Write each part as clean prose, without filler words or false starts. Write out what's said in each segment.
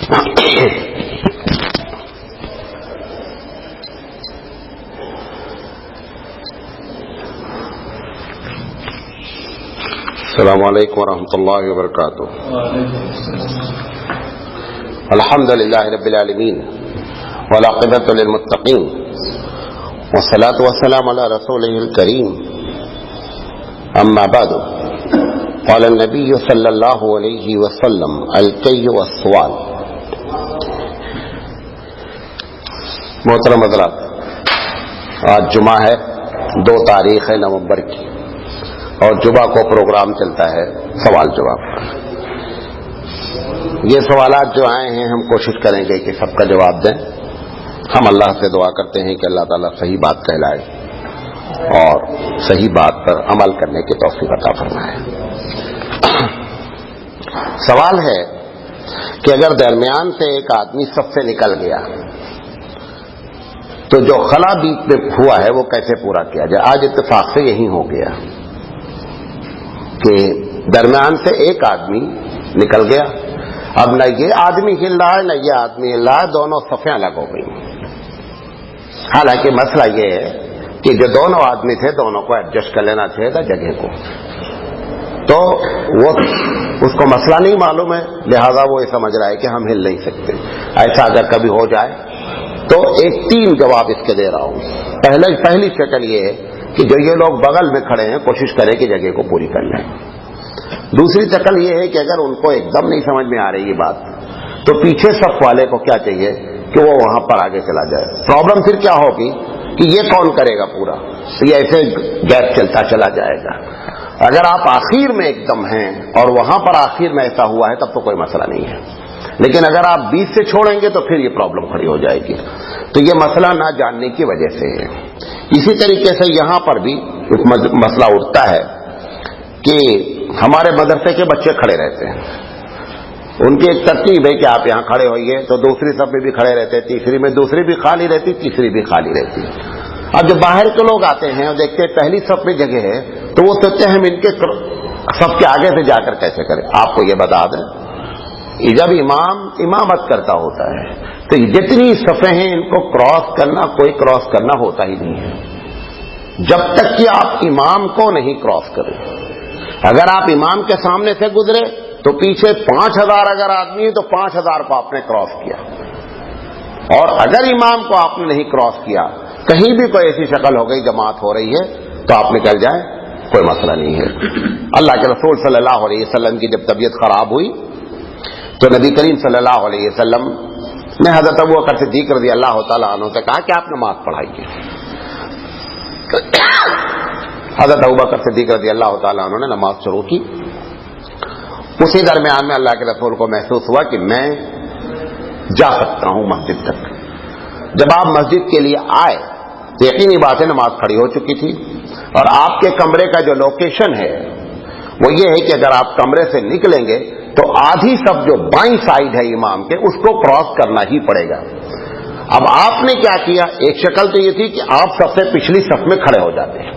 السلام علیکم ورحمۃ اللہ وبرکاتہ. الحمد للہ رب العالمین والعاقبۃ للمتقین والصلاۃ والسلام علی رسولہ الکریم. اما بعد قال النبی صلی اللہ علیہ وسلم الکی والسوال. محترم حضرات، آج جمعہ ہے، 2 تاریخ ہے نومبر کی، اور جمعہ کو پروگرام چلتا ہے سوال جواب. یہ سوالات جو آئے ہیں ہم کوشش کریں گے کہ سب کا جواب دیں. ہم اللہ سے دعا کرتے ہیں کہ اللہ تعالیٰ صحیح بات کہلائے اور صحیح بات پر عمل کرنے کی توفیق عطا فرمائے. سوال ہے کہ اگر درمیان سے ایک آدمی سب سے نکل گیا تو جو خلا بیچ میں ہوا ہے وہ کیسے پورا کیا جائے؟ آج اتفاق سے یہی ہو گیا کہ درمیان سے ایک آدمی نکل گیا. اب نہ یہ آدمی ہل رہا ہے نہ یہ آدمی ہل رہا ہے، دونوں صفیں الگ ہو گئی. حالانکہ مسئلہ یہ ہے کہ جو دونوں آدمی تھے دونوں کو ایڈجسٹ کر لینا چاہیے تھا جگہ کو. تو وہ اس کو مسئلہ نہیں معلوم ہے، لہذا وہ یہ سمجھ رہا ہے کہ ہم ہل نہیں سکتے. ایسا اگر کبھی ہو جائے تو ایک 3 جواب اس کے دے رہا ہوں. پہلی شکل یہ ہے کہ جو یہ لوگ بغل میں کھڑے ہیں کوشش کریں کہ جگہ کو پوری کر لیں. دوسری شکل یہ ہے کہ اگر ان کو ایک دم نہیں سمجھ میں آ رہی یہ بات تو پیچھے صف والے کو کیا چاہیے کہ وہ وہاں پر آگے چلا جائے. پرابلم پھر کیا ہوگی کہ یہ کون کرے گا پورا، یہ ایسے گیپ چلتا چلا جائے گا. اگر آپ آخر میں ایک دم ہیں اور وہاں پر آخر میں ایسا ہوا ہے تب تو کوئی مسئلہ نہیں ہے، لیکن اگر آپ بیچ سے چھوڑیں گے تو پھر یہ پرابلم کھڑی ہو جائے گی. تو یہ مسئلہ نہ جاننے کی وجہ سے ہے. اسی طریقے سے یہاں پر بھی مسئلہ اٹھتا ہے کہ ہمارے مدرسے کے بچے کھڑے رہتے ہیں. ان کی ایک ترتیب ہے کہ آپ یہاں کھڑے ہوئیے تو دوسری صف میں بھی کھڑے رہتے، تیسری میں دوسری بھی خالی رہتی، تیسری بھی خالی رہتی. اب جب باہر کے لوگ آتے ہیں اور دیکھتے ہیں پہلی صف میں جگہ ہے تو وہ سوچتے ہیں ہم ان کے صف کے آگے سے جا کر کیسے کریں. آپ کو یہ بتا دیں جب امام امامت کرتا ہوتا ہے تو جتنی صفیں ہیں ان کو کراس کرنا، کوئی کراس کرنا ہوتا ہی نہیں ہے جب تک کہ آپ امام کو نہیں کراس کریں. اگر آپ امام کے سامنے سے گزرے تو پیچھے 5000 اگر آدمی ہے تو 5000 کو آپ نے کراس کیا، اور اگر امام کو آپ نے نہیں کراس کیا، کہیں بھی کوئی ایسی شکل ہو گئی جماعت ہو رہی ہے تو آپ نکل جائیں، کوئی مسئلہ نہیں ہے. اللہ کے رسول صلی اللہ علیہ وسلم کی جب طبیعت خراب ہوئی تو نبی کریم صلی اللہ علیہ وسلم نے حضرت ابوبکر صدیق رضی اللہ تعالیٰ عنہ سے کہا کہ آپ نماز پڑھائیے. حضرت ابوبکر صدیق رضی اللہ تعالیٰ عنہ نے نماز شروع کی. اسی درمیان میں اللہ کے رسول کو محسوس ہوا کہ میں جا سکتا ہوں مسجد تک. جب آپ مسجد کے لیے آئے تو یقینی بات ہے نماز کھڑی ہو چکی تھی، اور آپ کے کمرے کا جو لوکیشن ہے وہ یہ ہے کہ اگر آپ کمرے سے نکلیں گے تو آدھی صف جو بائیں سائڈ ہے امام کے اس کو کراس کرنا ہی پڑے گا. اب آپ نے کیا کیا؟ ایک شکل تو یہ تھی کہ آپ سب سے پچھلی صف میں کھڑے ہو جاتے ہیں.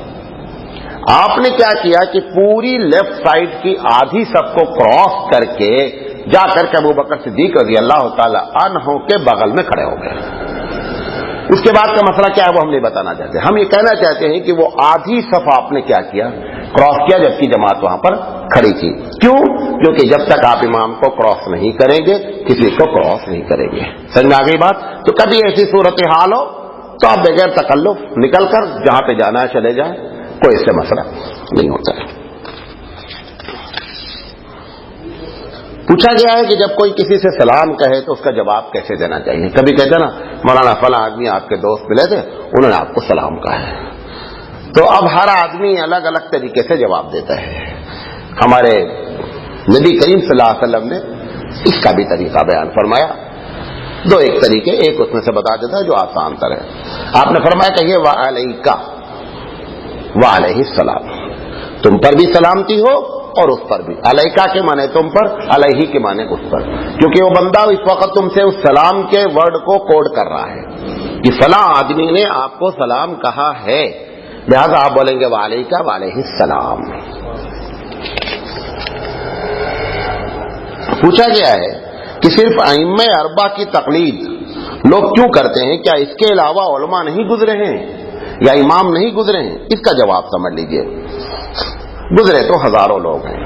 آپ نے کیا کیا کہ پوری لیفٹ سائڈ کی آدھی صف کو کراس کر کے جا کر کے ابوبکر صدیق رضی اللہ تعالی عنہ کے بغل میں کھڑے ہو گئے. اس کے بعد کا مسئلہ کیا ہے وہ ہم نہیں بتانا چاہتے. ہم یہ کہنا چاہتے ہیں کہ وہ آدھی صف آپ نے کیا کیا؟ کراس کیا، جبکہ جماعت وہاں پر کھڑی تھی. کیوں؟ کیونکہ جب تک آپ امام کو کراس نہیں کریں گے کسی کو کراس نہیں کریں گے. سمجھ میں آ گئی بات؟ تو کبھی ایسی صورتحال ہو تو آپ بغیر تکلف نکل کر جہاں پہ جانا ہے چلے جائیں، کوئی اس سے مسئلہ نہیں ہوتا ہے. پوچھا گیا ہے کہ جب کوئی کسی سے سلام کہے تو اس کا جواب کیسے دینا چاہیے. کبھی کہتے نا مولانا فلاں آدمی آپ کے دوست ملے تھے انہوں نے آپ کو سلام کہا ہے. تو اب ہر آدمی الگ الگ طریقے سے جواب دیتا ہے. ہمارے نبی کریم صلی اللہ علیہ وسلم نے اس کا بھی طریقہ بیان فرمایا. 2 ایک طریقے، ایک اس میں سے بتا دیتا ہے جو آسان تر ہے. آپ نے فرمایا کہ یہ وعلیکا وعلیہ السلام، تم پر بھی سلامتی ہو اور اس پر بھی. علیکا کے معنی تم پر، علیہ کے معنی اس پر، کیونکہ وہ بندہ اس وقت تم سے اس سلام کے ورڈ کو کوڈ کر رہا ہے کہ فلاں آدمی نے آپ کو سلام کہا ہے، لہذا آپ بولیں گے وعلیکا وعلیہ السلام. پوچھا گیا ہے کہ صرف ائمہ اربعہ کی تقلید لوگ کیوں کرتے ہیں؟ کیا اس کے علاوہ علماء نہیں گزرے ہیں یا امام نہیں گزرے ہیں؟ اس کا جواب سمجھ لیجئے، گزرے تو ہزاروں لوگ ہیں.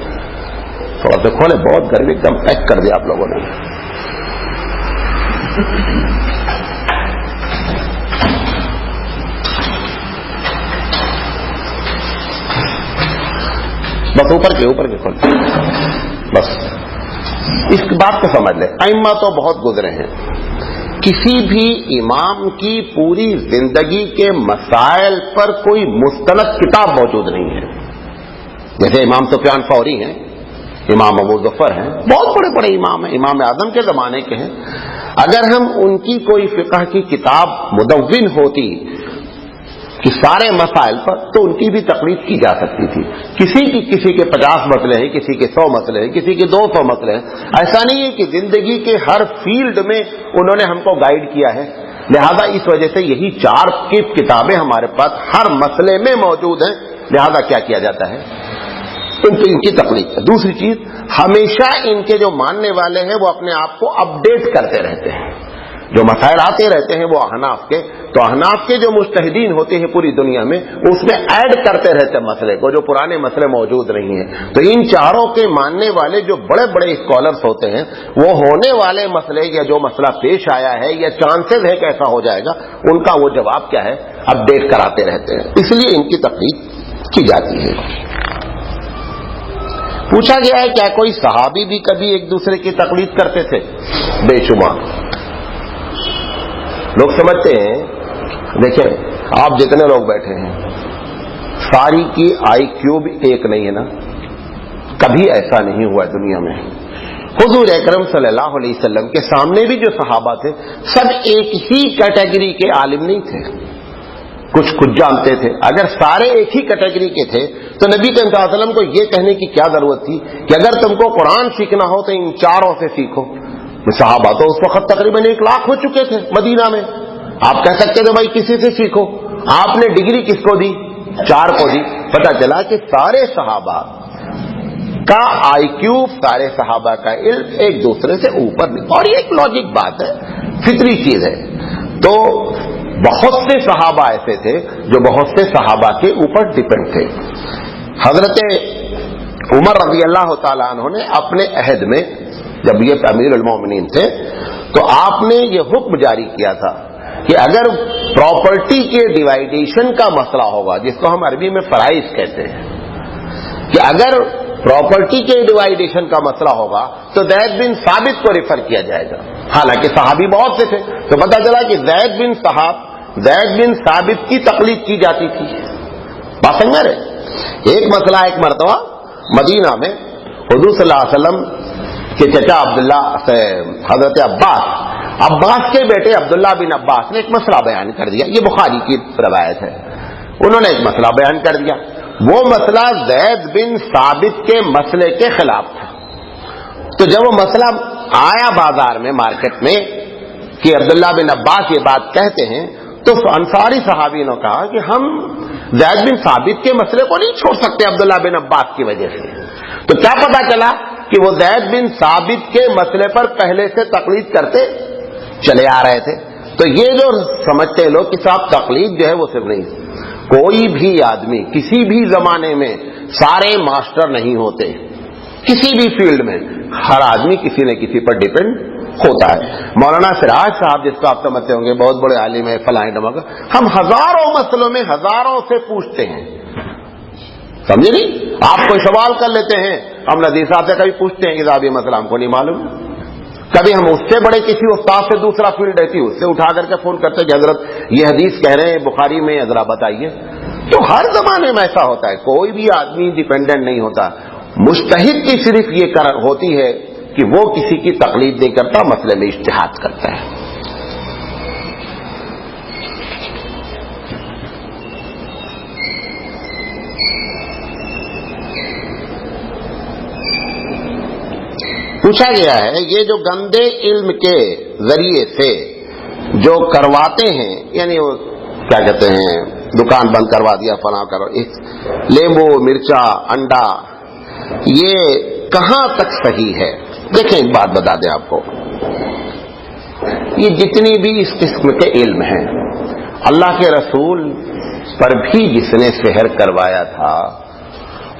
تھوڑا سا کھولے، بہت گرمی ایک دم پیک کر دیا آپ لوگوں نے. بس اوپر کے کھول، بس اس بات کو سمجھ لیں. ائمہ تو بہت گزرے ہیں، کسی بھی امام کی پوری زندگی کے مسائل پر کوئی مستند کتاب موجود نہیں ہے. جیسے امام سفیان فوری ہیں، امام ابو ظفر ہیں، بہت بڑے بڑے امام ہیں، امام اعظم کے زمانے کے ہیں. اگر ہم ان کی کوئی فقہ کی کتاب مدون ہوتی کہ سارے مسائل پر، تو ان کی بھی تقلید کی جا سکتی تھی. کسی کے 50 مسئلے ہیں، کسی کے 100 مسئلے ہیں، کسی کے 200 مسئلے ہیں. ایسا نہیں ہے کہ زندگی کے ہر فیلڈ میں انہوں نے ہم کو گائیڈ کیا ہے. لہذا اس وجہ سے یہی 4 کتابیں ہمارے پاس ہر مسئلے میں موجود ہیں. لہذا کیا کیا جاتا ہے؟ ان کی تقلید. دوسری چیز، ہمیشہ ان کے جو ماننے والے ہیں وہ اپنے آپ کو اپڈیٹ کرتے رہتے ہیں. جو مسائل آتے رہتے ہیں وہ احناف کے، تو احناف کے جو مجتہدین ہوتے ہیں پوری دنیا میں، اس میں ایڈ کرتے رہتے ہیں مسئلے کو، جو پرانے مسئلے موجود نہیں ہیں. تو ان 4 کے ماننے والے جو بڑے بڑے اسکالرس ہوتے ہیں، وہ ہونے والے مسئلے یا جو مسئلہ پیش آیا ہے یا چانسز ہے کہ ایسا ہو جائے گا، ان کا وہ جواب کیا ہے؟ اپڈیٹ کراتے رہتے ہیں. اس لیے ان کی تقلید کی جاتی ہے. پوچھا گیا ہے کیا کوئی صحابی بھی کبھی ایک دوسرے کی تقلید کرتے تھے؟ بے شمار لوگ سمجھتے ہیں. دیکھیں، آپ جتنے لوگ بیٹھے ہیں ساری کی آئی کیو بھی ایک نہیں ہے نا. کبھی ایسا نہیں ہوا دنیا میں. حضور اکرم صلی اللہ علیہ وسلم کے سامنے بھی جو صحابہ تھے سب ایک ہی کیٹیگری کے عالم نہیں تھے. کچھ جانتے تھے. اگر سارے ایک ہی کیٹیگری کے تھے تو نبی کریم صلی اللہ علیہ وسلم کو یہ کہنے کی کیا ضرورت تھی کہ اگر تم کو قرآن سیکھنا ہو تو ان 4 سے سیکھو. صحابہ تو اس وقت تقریباً 1 لاکھ ہو چکے تھے مدینہ میں. آپ کہہ سکتے تھے بھائی کسی سے سیکھو. آپ نے ڈگری کس کو دی؟ 4 کو دی. پتہ چلا کہ سارے صحابہ کا آئی کیو، سارے صحابہ کا علم ایک دوسرے سے اوپر نہیں. اور یہ ایک لاجک بات ہے، فطری چیز ہے. تو بہت سے صحابہ ایسے تھے جو بہت سے صحابہ کے اوپر ڈپینڈ تھے. حضرت عمر رضی اللہ تعالیٰ عنہ نے اپنے عہد میں، جب یہ امیر المومنین تھے، تو آپ نے یہ حکم جاری کیا تھا کہ اگر پراپرٹی کے ڈیوائیڈیشن کا مسئلہ ہوگا، جس کو ہم عربی میں فرائض کہتے ہیں، کہ اگر پراپرٹی کے ڈیوائیڈیشن کا مسئلہ ہوگا تو زید بن ثابت کو ریفر کیا جائے گا. حالانکہ صحابی بہت سے تھے. تو پتہ چلا کہ زید بن ثابت کی تقلید کی جاتی تھی. بات سمجھ رہے؟ ایک مسئلہ ایک مرتبہ مدینہ میں حضور صلی اللہ علیہ وسلم کے چچا عبداللہ سے حضرت عباس کے بیٹے عبداللہ بن عباس نے ایک مسئلہ بیان کر دیا. یہ بخاری کی روایت ہے. انہوں نے ایک مسئلہ بیان کر دیا. وہ مسئلہ زید بن ثابت کے مسئلے کے خلاف تھا. تو جب وہ مسئلہ آیا بازار میں، مارکیٹ میں، کہ عبداللہ بن عباس یہ بات کہتے ہیں، تو انصاری صحابی نے کہا کہ ہم زید بن ثابت کے مسئلے کو نہیں چھوڑ سکتے عبداللہ بن عباس کی وجہ سے. تو کیا پتا چلا کہ وہ زید بن ثابت کے مسئلے پر پہلے سے تقلید کرتے چلے آ رہے تھے. تو یہ جو سمجھتے ہیں لوگ کہ صاحب تقلید جو ہے وہ صرف نہیں، کوئی بھی آدمی کسی بھی زمانے میں سارے ماسٹر نہیں ہوتے. کسی بھی فیلڈ میں ہر آدمی کسی نہ کسی پر ڈیپینڈ ہوتا ہے. مولانا سراج صاحب، جس کو آپ سمجھتے ہوں گے، بہت بڑے عالم ہیں، فلاں ڈمک، ہم ہزاروں مسئلوں میں ہزاروں سے پوچھتے ہیں. سمجھے نہیں؟ آپ کوئی سوال کر لیتے ہیں، ہم نذیر صاحب سے کبھی پوچھتے ہیں کہ صاحب یہ مسئلہ ہم کو نہیں معلوم. کبھی ہم اس سے بڑے کسی استاد سے دوسرا فیلڈ رہتی اس سے اٹھا کر کے فون کرتے کہ حضرت یہ حدیث کہہ رہے ہیں بخاری میں، ذرا بتائیے. تو ہر زمانے میں ایسا ہوتا ہے. کوئی بھی آدمی ڈیپینڈنٹ نہیں ہوتا. مجتہد کی صرف یہ ہوتی ہے کہ وہ کسی کی تقلید نہیں کرتا، مسئلے میں اجتہاد کرتا ہے. پوچھا گیا ہے یہ جو گندے علم کے ذریعے سے جو کرواتے ہیں، یعنی وہ کیا کہتے ہیں، دکان بند کروا دیا، فلاں کرو، لیمبو، مرچا، انڈا، یہ کہاں تک صحیح ہے؟ دیکھیں ایک بات بتا دیں آپ کو. یہ جتنی بھی اس قسم کے علم ہیں، اللہ کے رسول پر بھی جس نے سحر کروایا تھا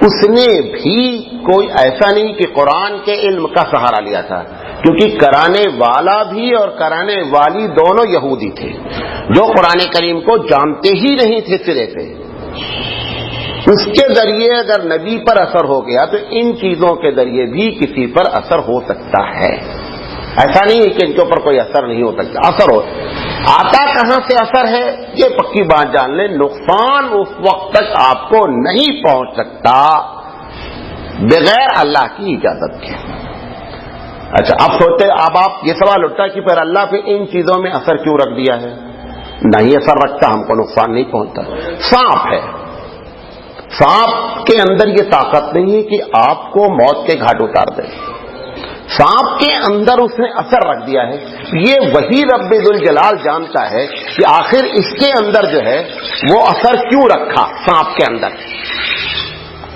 اس نے بھی کوئی ایسا نہیں کہ قرآن کے علم کا سہارا لیا تھا، کیونکہ کرانے والا بھی اور کرانے والی دونوں یہودی تھے جو قرآن کریم کو جانتے ہی نہیں تھے سرے سے۔ اس کے ذریعے اگر نبی پر اثر ہو گیا تو ان چیزوں کے ذریعے بھی کسی پر اثر ہو سکتا ہے، ایسا نہیں ہے کہ ان کے اوپر کوئی اثر نہیں ہو سکتا، اثر ہو۔ آتا کہاں سے اثر ہے یہ پکی بات جان لیں، نقصان اس وقت تک آپ کو نہیں پہنچ سکتا بغیر اللہ کی اجازت کے۔ اچھا اب سوچتے، اب آپ یہ سوال اٹھتا کہ پھر اللہ پہ ان چیزوں میں اثر کیوں رکھ دیا ہے؟ نہیں اثر رکھتا، ہم کو نقصان نہیں پہنچتا۔ سانپ ہے، سانپ کے اندر یہ طاقت نہیں ہے کہ آپ کو موت کے گھاٹ اتار دے، سانپ کے اندر اس نے اثر رکھ دیا ہے۔ یہ وہی رب ذوالجلال جانتا ہے کہ آخر اس کے اندر جو ہے وہ اثر کیوں رکھا سانپ کے اندر،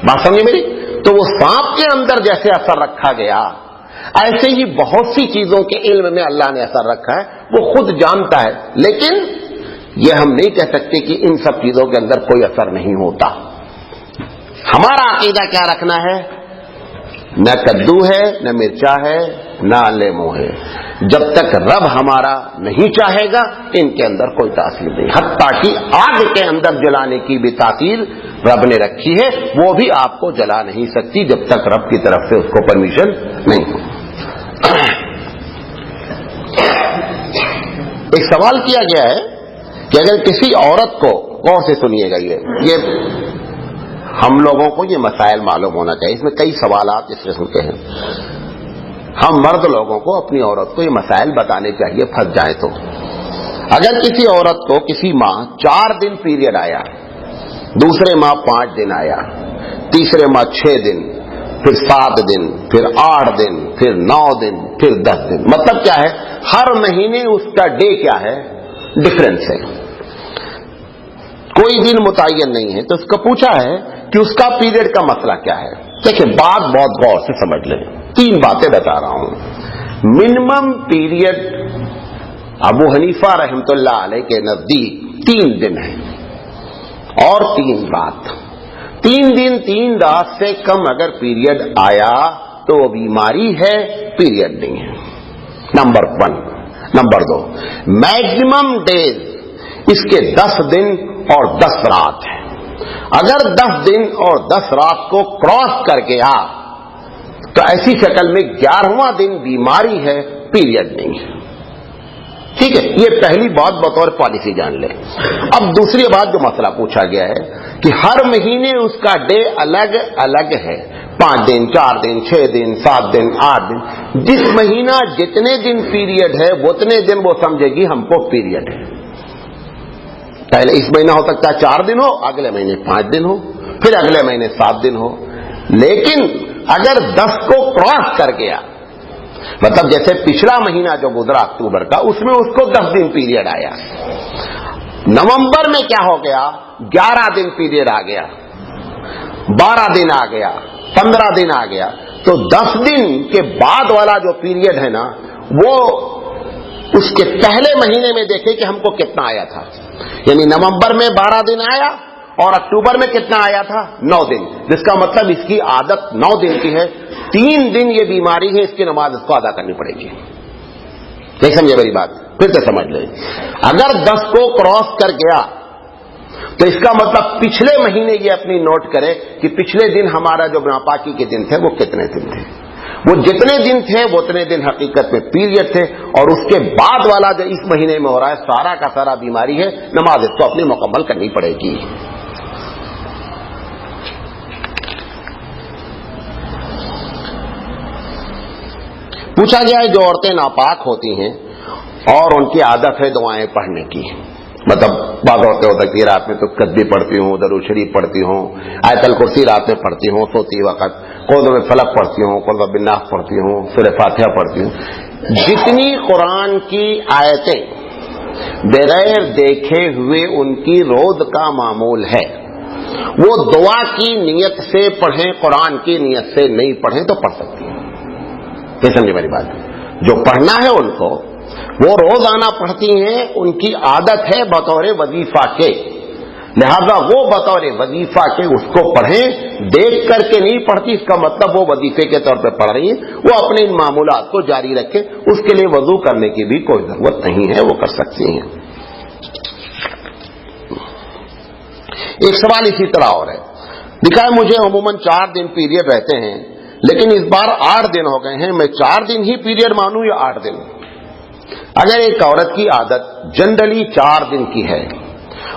بات سمجھے میری؟ تو وہ سانپ کے اندر جیسے اثر رکھا گیا ایسے ہی بہت سی چیزوں کے علم میں اللہ نے اثر رکھا ہے، وہ خود جانتا ہے، لیکن یہ ہم نہیں کہہ سکتے کہ ان سب چیزوں کے اندر کوئی اثر نہیں ہوتا۔ ہمارا عقیدہ کیا رکھنا ہے؟ نہ کدو ہے، نہ مرچا ہے، نہ لیمو ہے، جب تک رب ہمارا نہیں چاہے گا ان کے اندر کوئی تاثیر نہیں، حتیٰ کہ آگ کے اندر جلانے کی بھی تاثیر رب نے رکھی ہے، وہ بھی آپ کو جلا نہیں سکتی جب تک رب کی طرف سے اس کو پرمیشن نہیں ہو۔ ایک سوال کیا گیا ہے کہ اگر کسی عورت کو، غور سے سنیے گا، یہ ہم لوگوں کو یہ مسائل معلوم ہونا چاہیے، اس میں کئی سوالات اس قسم کے ہیں، ہم مرد لوگوں کو اپنی عورت کو یہ مسائل بتانے چاہیے پھنس جائیں تو۔ اگر کسی عورت کو کسی ماہ 4 دن پیریڈ آیا، دوسرے ماہ 5 دن آیا، تیسرے ماہ 6 دن، پھر 7 دن، پھر 8 دن، پھر 9 دن، پھر 10 دن، مطلب کیا ہے؟ ہر مہینے اس کا ڈے کیا ہے؟ ڈفرینس ہے، کوئی دن متعین نہیں ہے۔ تو اس کو پوچھا ہے کہ اس کا پیریڈ کا مسئلہ کیا ہے؟ دیکھیں بات بہت غور سے سمجھ لیں، 3 باتیں بتا رہا ہوں۔ منیمم پیریڈ ابو حنیفہ رحمۃ اللہ علیہ کے نزدیک 3 دن ہے، اور 3 رات، 3 دن 3 رات سے کم اگر پیریڈ آیا تو وہ بیماری ہے، پیریڈ نہیں ہے، نمبر 1۔ نمبر 2، میکسیمم ڈیز اس کے 10 دن اور 10 رات ہے، اگر 10 دن اور 10 رات کو کراس کر گیا تو ایسی شکل میں 11واں دن بیماری ہے، پیریڈ نہیں ہے، ٹھیک ہے؟ یہ پہلی بات بطور پالیسی جان لیں۔ اب دوسری بات جو مسئلہ پوچھا گیا ہے کہ ہر مہینے اس کا ڈے الگ الگ ہے، 5 دن، 4 دن، 6 دن، 7 دن، 8 دن، جس مہینہ جتنے دن پیریڈ ہے اتنے دن وہ سمجھے گی ہم کو پیریڈ ہے۔ پہلے اس مہینہ ہو سکتا ہے 4 دن ہو، اگلے مہینے 5 دن ہو، پھر اگلے مہینے 7 دن ہو، لیکن اگر 10 کو کراس کر گیا، مطلب جیسے پچھلا مہینہ جو گزرا اکتوبر کا، اس میں اس کو 10 دن پیریڈ آیا، نومبر میں کیا ہو گیا؟ 11 دن پیریڈ آ گیا، 12 دن آ گیا، 15 دن آ گیا، تو 10 دن کے بعد والا جو پیریڈ ہے نا وہ اس کے پہلے مہینے میں دیکھے کہ ہم کو کتنا آیا تھا، یعنی نومبر میں 12 دن آیا اور اکتوبر میں کتنا آیا تھا؟ 9 دن، جس کا مطلب اس کی عادت 9 دن کی ہے، 3 دن یہ بیماری ہے، اس کی نماز اس کو ادا کرنی پڑے گی۔ نہیں سمجھے میری بات؟ پھر سے سمجھ لیں، اگر 10 کو کراس کر گیا تو اس کا مطلب پچھلے مہینے یہ اپنی نوٹ کرے کہ پچھلے دن ہمارا جو ناپاکی کے دن تھے وہ کتنے دن تھے، وہ جتنے دن تھے وہ اتنے دن حقیقت میں پیریڈ تھے، اور اس کے بعد والا جو اس مہینے میں ہو رہا ہے سارا کا سارا بیماری ہے، نماز اس کو اپنی مکمل کرنی پڑے گی۔ پوچھا گیا ہے جو عورتیں ناپاک ہوتی ہیں اور ان کی عادت ہے دعائیں پڑھنے کی، مطلب بعض عورتیں ہو سکتی ہے رات میں تو تسبیح پڑھتی ہوں، درود شریف پڑھتی ہوں، آیت الکرسی رات میں پڑھتی ہوں سوتی وقت، قول میں فلق پڑھتی ہوں، قول بالناس پڑھتی ہوں، سورہ فاتحہ پڑھتی ہوں، جتنی قرآن کی آیتیں بغیر دیکھے ہوئے ان کی روز کا معمول ہے وہ دعا کی نیت سے پڑھیں، قرآن کی نیت سے نہیں پڑھیں تو پڑھ سکتی ہیں۔ یہ سمجھے میری بات؟ جو پڑھنا ہے ان کو وہ روزانہ پڑھتی ہیں، ان کی عادت ہے بطور وظیفہ کے، لہذا وہ بطور وظیفہ کے اس کو پڑھیں، دیکھ کر کے نہیں پڑھتی، اس کا مطلب وہ وظیفے کے طور پہ پڑھ رہی ہیں، وہ اپنے ان معمولات کو جاری رکھیں، اس کے لیے وضو کرنے کی بھی کوئی ضرورت نہیں ہے، وہ کر سکتی ہیں۔ ایک سوال اسی طرح اور ہے، لکھا ہے مجھے عموماً 4 دن پیریڈ رہتے ہیں، لیکن اس بار 8 دن ہو گئے ہیں، میں 4 دن ہی پیریڈ مانوں یا 8 دن؟ اگر ایک عورت کی عادت جنرلی 4 دن کی ہے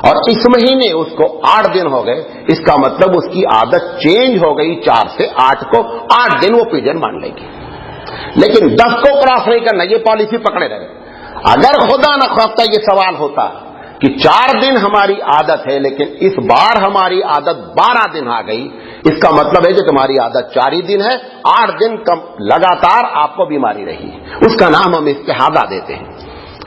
اور اس مہینے اس کو 8 دن ہو گئے، اس کا مطلب اس کی عادت چینج ہو گئی 4 سے 8 کو، 8 دن وہ پیریڈ مان لے گی، لیکن 10 کو کراس نہیں کرنا، یہ پالیسی پکڑے رہے۔ اگر خدا نخواستہ یہ سوال ہوتا کہ 4 دن ہماری عادت ہے لیکن اس بار ہماری عادت 12 دن آ گئی، اس کا مطلب ہے کہ تمہاری عادت 4 ہی دن ہے، 8 دن لگاتار آپ کو بیماری رہی، اس کا نام ہم استحاضہ دیتے ہیں۔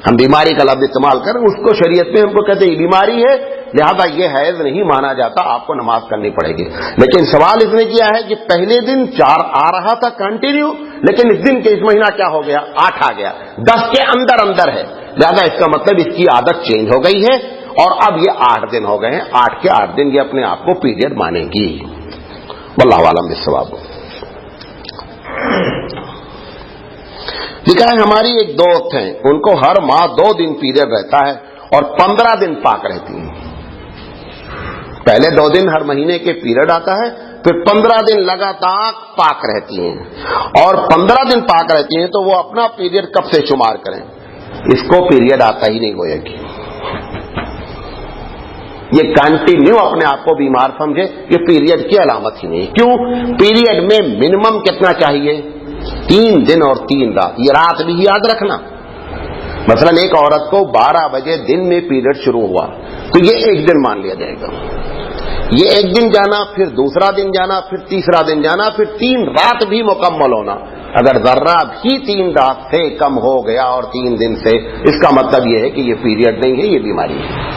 ہم بیماری کا لفظ استعمال کریں، اس کو شریعت میں ہم کو کہتے ہیں یہ بیماری ہے، لہذا یہ حیض نہیں مانا جاتا، آپ کو نماز کرنی پڑے گی۔ لیکن سوال اس نے کیا ہے کہ پہلے دن 4 آ رہا تھا کنٹینیو، لیکن اس دن کے اس مہینہ کیا ہو گیا، 8 آ گیا، 10 کے اندر ہے، لہذا اس کا مطلب اس کی عادت چینج ہو گئی ہے اور اب یہ 8 دن ہو گئے ہیں، 8 کے 8 دن یہ اپنے آپ کو پیریڈ مانے گی۔ واللہ اعلم بالصواب۔ لکھا ہے ہماری ایک دوست ہیں، ان کو ہر ماہ 2 دن پیریڈ رہتا ہے اور 15 دن پاک رہتی ہیں۔ پہلے 2 دن ہر مہینے کے پیریڈ آتا ہے، پھر 15 دن لگاتار پاک رہتی ہیں، اور 15 دن پاک رہتی ہیں تو وہ اپنا پیریڈ کب سے شمار کریں؟ اس کو پیریڈ آتا ہی نہیں گویا کہ یہ کنٹینیو اپنے آپ کو بیمار سمجھے، یہ پیریڈ کی علامت ہی نہیں۔ کیوں؟ پیریڈ میں منیمم کتنا چاہیے؟ 3 دن اور 3 رات، یہ رات بھی یاد رکھنا۔ مثلا ایک عورت کو 12 بجے دن میں پیریڈ شروع ہوا تو یہ 1 دن مان لیا جائے گا، یہ 1 دن جانا، پھر دوسرا دن جانا، پھر تیسرا دن جانا، پھر 3 رات بھی مکمل ہونا۔ اگر ذرہ بھی 3 رات سے کم ہو گیا اور 3 دن سے، اس کا مطلب یہ ہے کہ یہ پیریڈ نہیں ہے، یہ بیماری ہے۔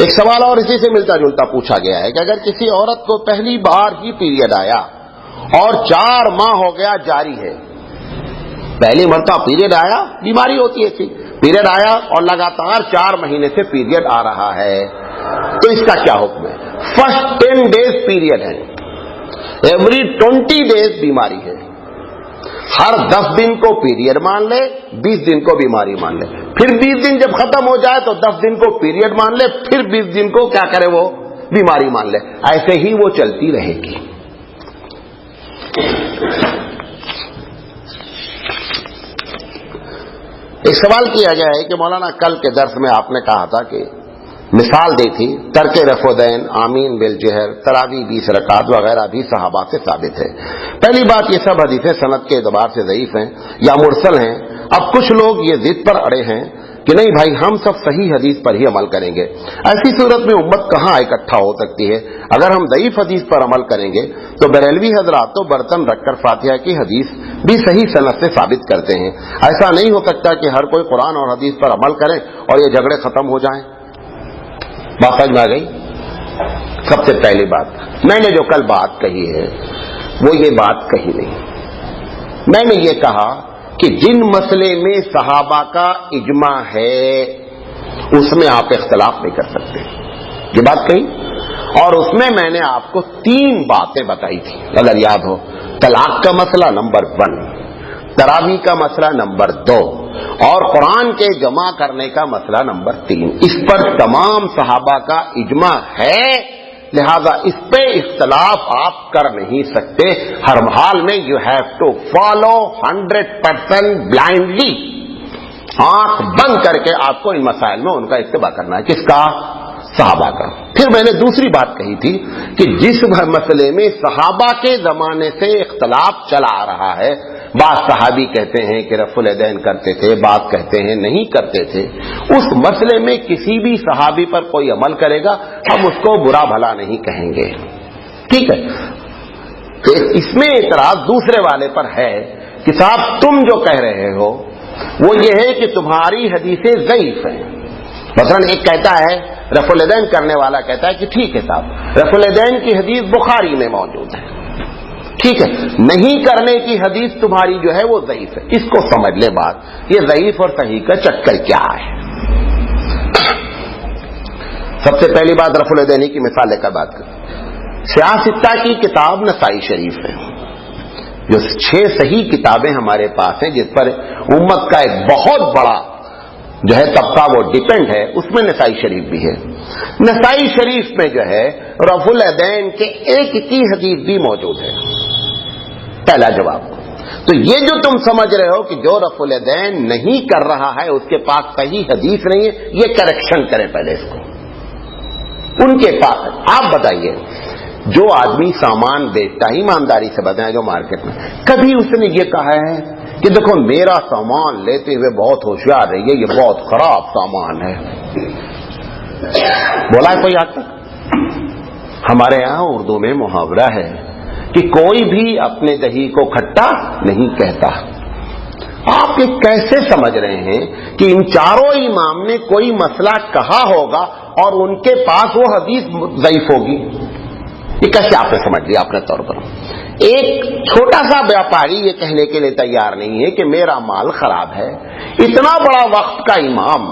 ایک سوال اور اسی سے ملتا جلتا پوچھا گیا ہے کہ اگر کسی عورت کو پہلی بار ہی پیریڈ آیا اور 4 ماہ ہو گیا جاری ہے، پہلی مرتبہ پیریڈ آیا، بیماری ہوتی ہے تھی، پیریڈ آیا اور لگاتار 4 مہینے سے پیریڈ آ رہا ہے، تو اس کا کیا حکم ہے؟ فرسٹ 10 ڈیز پیریڈ ہے، ایوری 20 ڈیز بیماری ہے، ہر 10 دن کو پیریڈ مان لے، 20 دن کو بیماری مان لے، پھر 20 دن جب ختم ہو جائے تو 10 دن کو پیریڈ مان لے، پھر 20 دن کو کیا کرے وہ بیماری مان لے، ایسے ہی وہ چلتی رہے گی۔ ایک سوال کیا گیا ہے کہ مولانا کل کے درس میں آپ نے کہا تھا کہ مثال دی تھی ترک رفعین، آمین بالجہر، تراویح 20 رکعت وغیرہ بھی صحابہ سے ثابت ہے۔ پہلی بات یہ سب حدیثیں سند کے اعتبار سے ضعیف ہیں یا مرسل ہیں۔ اب کچھ لوگ یہ ضد پر اڑے ہیں کہ نہیں بھائی ہم سب صحیح حدیث پر ہی عمل کریں گے، ایسی صورت میں امت کہاں اکٹھا ہو سکتی ہے؟ اگر ہم ضعیف حدیث پر عمل کریں گے تو بریلوی حضرات تو برتن رکھ کر فاتحہ کی حدیث بھی صحیح سند سے ثابت کرتے ہیں، ایسا نہیں ہو سکتا کہ ہر کوئی قرآن اور حدیث پر عمل کرے اور یہ جھگڑے ختم ہو جائیں۔ بات سمجھ میں آ گئی؟ سب سے پہلی بات میں نے جو کل بات کہی ہے وہ یہ بات کہی نہیں، میں نے یہ کہا کہ جن مسئلے میں صحابہ کا اجماع ہے اس میں آپ اختلاف نہیں کر سکتے، یہ بات کہی، اور اس میں نے آپ کو 3 باتیں بتائی تھی اگر یاد ہو۔ طلاق کا مسئلہ نمبر 1، تراویح کا مسئلہ نمبر 2 اور قرآن کے جمع کرنے کا مسئلہ نمبر 3۔ اس پر تمام صحابہ کا اجماع ہے، لہذا اس پہ اختلاف آپ کر نہیں سکتے، ہر حال میں you have to follow 100% blindly, آنکھ بند کر کے آپ کو ان مسائل میں ان کا اتباع کرنا ہے۔ کس کا؟ صحابہ کا۔ پھر میں نے دوسری بات کہی تھی کہ جس مسئلے میں صحابہ کے زمانے سے اختلاف چلا آ رہا ہے، بعض صحابی کہتے ہیں کہ رفع الیدین کرتے تھے، بعض کہتے ہیں نہیں کرتے تھے، اس مسئلے میں کسی بھی صحابی پر کوئی عمل کرے گا ہم اس کو برا بھلا نہیں کہیں گے، ٹھیک ہے؟ اس میں اعتراض دوسرے والے پر ہے کہ صاحب تم جو کہہ رہے ہو وہ یہ ہے کہ تمہاری حدیثیں ضعیف ہیں۔ مثلا ایک کہتا ہے رفع الیدین کرنے والا کہتا ہے کہ ٹھیک ہے صاحب رفع الیدین کی حدیث بخاری میں موجود ہے، ٹھیک ہے، نہیں کرنے کی حدیث تمہاری جو ہے وہ ضعیف ہے، اس کو سمجھ لے بات، یہ ضعیف اور صحیح کا چکر کیا ہے۔ سب سے پہلی بات رفع الیدین کی مثال لے کر بات کریں۔ سیاستہ کی کتاب نسائی شریف ہے، جو 6 صحیح کتابیں ہمارے پاس ہیں جس پر امت کا ایک بہت بڑا جو ہے طبقہ وہ ڈیپینڈ ہے، اس میں نسائی شریف بھی ہے۔ نسائی شریف میں جو ہے رفع الیدین کے ایک کی حدیث بھی موجود ہے۔ پہلا جواب، تو یہ جو تم سمجھ رہے ہو کہ جو رفع الیدین نہیں کر رہا ہے اس کے پاس صحیح حدیث نہیں ہے، یہ کریکشن کریں پہلے اس کو۔ ان کے پاس آپ بتائیے، جو آدمی سامان بیچتا ہے، ایمانداری سے بتائیں، جو مارکیٹ میں کبھی اس نے یہ کہا ہے کہ دیکھو میرا سامان لیتے ہوئے بہت ہوشیار رہیے، یہ بہت خراب سامان ہے، بولا ہے کوئی آج تک؟ ہمارے یہاں اردو میں محاورہ ہے کہ کوئی بھی اپنے دہی کو کھٹا نہیں کہتا۔ آپ یہ کیسے سمجھ رہے ہیں کہ ان چاروں امام نے کوئی مسئلہ کہا ہوگا اور ان کے پاس وہ حدیث ضعیف ہوگی؟ یہ کیسے آپ نے سمجھ لیا اپنے طور پر؟ ایک چھوٹا سا ویاپاری یہ کہنے کے لیے تیار نہیں ہے کہ میرا مال خراب ہے، اتنا بڑا وقت کا امام۔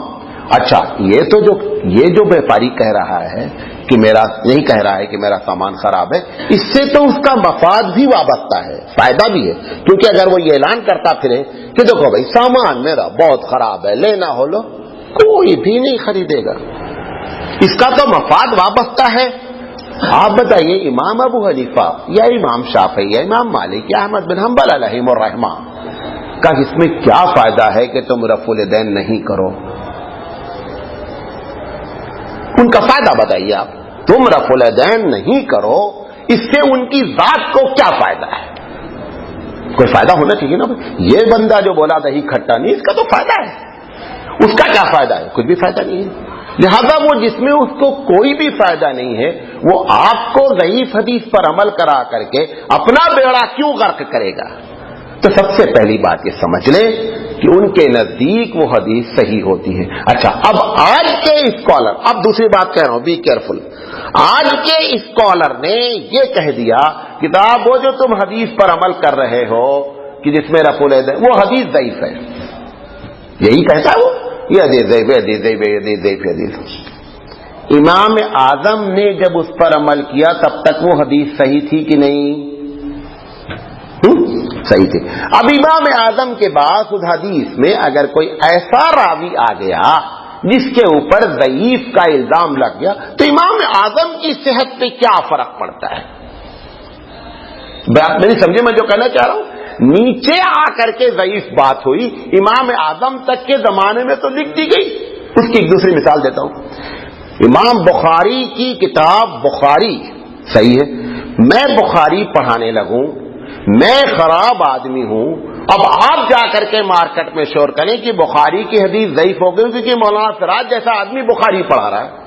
اچھا، یہ جو ویاپاری کہہ رہا ہے کہ میرا نہیں کہہ رہا ہے کہ میرا سامان خراب ہے، اس سے تو اس کا مفاد بھی وابستہ ہے، فائدہ بھی ہے، کیونکہ اگر وہ یہ اعلان کرتا پھرے کہ دیکھو بھائی سامان میرا بہت خراب ہے، لینا ہو لو، کوئی بھی نہیں خریدے گا، اس کا تو مفاد وابستہ ہے۔ آپ بتائیے، امام ابو حنیفہ یا امام شافعی یا امام مالک یا احمد بن حنبل علیہم الرحمہ کا اس میں کیا فائدہ ہے کہ تم رفع الیدین نہیں کرو؟ ان کا فائدہ بتائیے آپ، تم رفع الیدین نہیں کرو، اس سے ان کی ذات کو کیا فائدہ ہے؟ کوئی فائدہ ہونا چاہیے نا۔ یہ بندہ جو بولا دہی کھٹا نہیں، اس کا تو فائدہ ہے، اس کا کیا فائدہ ہے؟ کچھ بھی فائدہ نہیں ہے۔ لہذا وہ جس میں اس کو کوئی بھی فائدہ نہیں ہے، وہ آپ کو ضعیف حدیث پر عمل کرا کر کے اپنا بیڑا کیوں غرق کرے گا؟ تو سب سے پہلی بات یہ سمجھ لیں کہ ان کے نزدیک وہ حدیث صحیح ہوتی ہے۔ اچھا، اب آج کے اسکالر، اب دوسری بات کہہ رہا ہوں، بی کیئرفل، آج کے اسکالر نے یہ کہہ دیا کہ صاحب وہ جو تم حدیث پر عمل کر رہے ہو کہ جس میں رفع الیدین، وہ حدیث ضعیف ہے، یہی کہتا ہے وہ، یہ حدیث ضعیف ہے، حدیث ضعیف ہے، حدیث ضعیف ہے، حدیث۔ امام اعظم نے جب اس پر عمل کیا تب تک وہ حدیث صحیح تھی کہ نہیں؟ صحیح تھی۔ اب امام اعظم کے بعد اس حدیث میں اگر کوئی ایسا راوی آ گیا جس کے اوپر ضعیف کا الزام لگ گیا تو امام اعظم کی صحت پہ کیا فرق پڑتا ہے؟ بات نہیں سمجھے میں جو کہنا چاہ رہا ہوں؟ نیچے آ کر کے ضعیف بات ہوئی، امام اعظم تک کے زمانے میں تو لکھ دی گئی۔ اس کی ایک دوسری مثال دیتا ہوں، امام بخاری کی کتاب بخاری صحیح ہے، میں بخاری پڑھانے لگوں، میں خراب آدمی ہوں، اب آپ جا کر کے مارکیٹ میں شور کریں کہ بخاری کی حدیث ضعیف ہو گئی کیونکہ مولانا سراج جیسا آدمی بخاری پڑھا رہا ہے،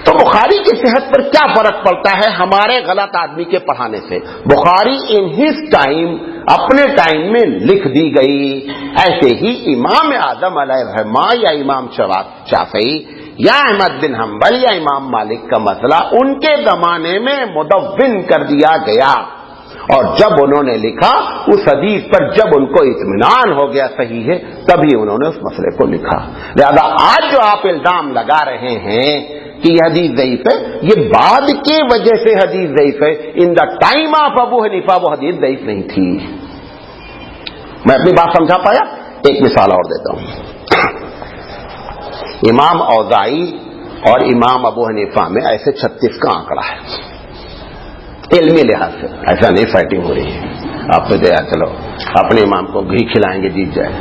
تو بخاری کی صحت پر کیا فرق پڑتا ہے ہمارے غلط آدمی کے پڑھانے سے؟ بخاری ان ہز ٹائم، اپنے ٹائم میں لکھ دی گئی۔ ایسے ہی امام اعظم علیہ الرحمہ یا امام شافعی یا احمد بن حنبل یا امام مالک کا مسئلہ ان کے زمانے میں مدون کر دیا گیا، اور جب انہوں نے لکھا اس حدیث پر، جب ان کو اطمینان ہو گیا صحیح ہے، تبھی انہوں نے اس مسئلے کو لکھا۔ لہذا آج جو آپ الزام لگا رہے ہیں کہ یہ حدیث ضعیف ہے، یہ بعد کی وجہ سے حدیث ضعیف ہے، ان دا ٹائم آف ابو حنیفہ وہ حدیث ضعیف نہیں تھی۔ میں اپنی بات سمجھا پایا؟ ایک مثال اور دیتا ہوں۔ امام اوزاعی اور امام ابو حنیفہ میں ایسے 36 کا آنکڑا ہے، علمی لحاظ سے، ایسا نہیں فائٹنگ ہو رہی ہے آپ تو دیا چلو اپنے امام کو گھی کھلائیں گے جیت جائے،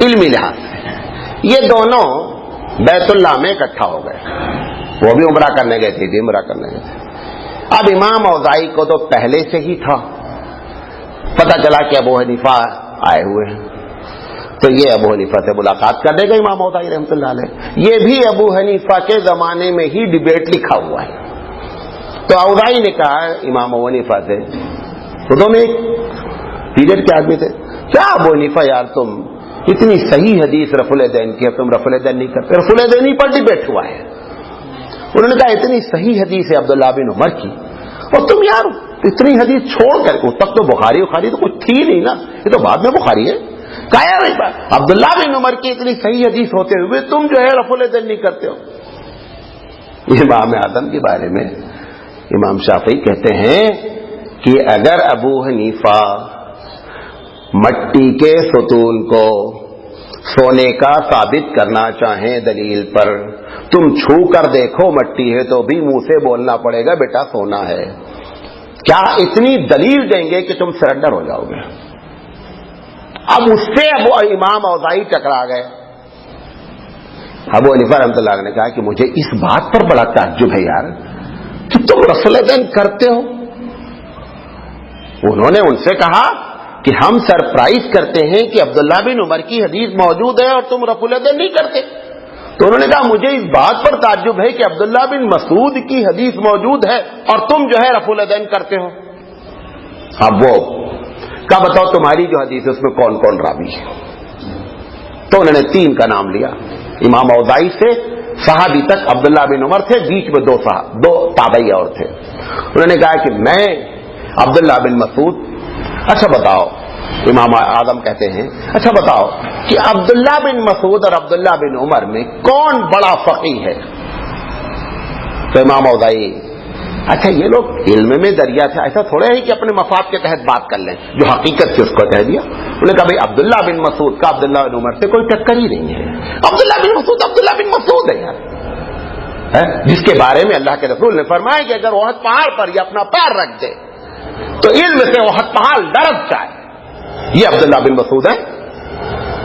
علمی لحاظ سے یہ دونوں بیت اللہ میں اکٹھا ہو گئے، وہ بھی عمرہ کرنے گئے تھے، عمرہ کرنے گئے تھے۔ اب امام اوزاعی کو تو پہلے سے ہی تھا پتہ چلا کہ ابو حنیفہ آئے ہوئے ہیں، تو یہ ابو حنیفہ سے ملاقات کر دے گا امام اوزاعی رحمۃ اللہ علیہ۔ یہ بھی ابو حنیفہ کے زمانے میں ہی ڈیبیٹ لکھا ہوا ہے، تو اوزاعی نے کہا امام ابو حنیفہ سے، تو دونوں ایک پیریڈ کے آدمی تھے، کیا ابو حنیفہ یار تم اتنی صحیح حدیث رفع الیدین کی، تم رفع الیدین نہیں کرتے؟ رفع الیدین پر ڈیبیٹ ہوا ہے، انہوں نے کہا اتنی صحیح حدیث ہے عبداللہ بن عمر کی، اور تم یار اتنی حدیث چھوڑ کر اس تک تو بخاری تو کچھ تھی نہیں نا, یہ تو بعد میں بخاری ہے. کہا عبداللہ بن عمر کی اتنی صحیح حدیث ہوتے ہوئے تم جو ہے رفع الیدین نہیں کرتے ہو. امام اعظم کے بارے میں امام شافعی کہتے ہیں کہ اگر ابو حنیفہ مٹی کے ستون کو سونے کا ثابت کرنا چاہیں دلیل پر, تم چھو کر دیکھو مٹی ہے تو بھی منہ سے بولنا پڑے گا بیٹا سونا ہے. کیا اتنی دلیل دیں گے کہ تم سرنڈر ہو جاؤ گے؟ اب اس سے وہ امام اوزاعی ٹکرا گئے. ابو حنیفہ رحمۃ اللہ علیہ نے کہا کہ مجھے اس بات پر بڑا تعجب ہے یار کہ تم رفع الیدین کرتے ہو. انہوں نے ان سے کہا کہ ہم سرپرائز کرتے ہیں کہ عبداللہ بن عمر کی حدیث موجود ہے اور تم رفع الیدین نہیں کرتے. تو انہوں نے کہا مجھے اس بات پر تعجب ہے کہ عبداللہ بن مسعود کی حدیث موجود ہے اور تم جو ہے رفع الیدین کرتے ہو. اب وہ کیا بتاؤ تمہاری جو حدیث ہے اس میں کون کون راوی ہے؟ تو انہوں نے 3 کا نام لیا. امام اوزاعی سے صحابی تک عبداللہ بن عمر تھے, بیچ میں 2 تابعی اور تھے. انہوں نے کہا کہ میں عبداللہ بن مسعود. اچھا بتاؤ, امام اعظم کہتے ہیں اچھا بتاؤ کہ عبداللہ بن مسعود اور عبداللہ بن عمر میں کون بڑا فقیہ ہے؟ تو امام اوزاعی اچھا یہ لوگ علم میں دریا تھے, ایسا تھوڑا ہے کہ اپنے مفاد کے تحت بات کر لیں, جو حقیقت سے اس کو کہہ دیا. انہوں نے کہا بھائی عبداللہ بن مسعود کا عبداللہ بن عمر سے کوئی ٹکر ہی نہیں ہے. عبداللہ بن مسعود ہے یار, جس کے بارے میں اللہ کے رسول نے فرمایا کہ اگر احد پہاڑ پر یہ اپنا پیر رکھ دے تو علم سے احد پہاڑ ڈرک جائے. یہ عبداللہ بن مسعود ہے.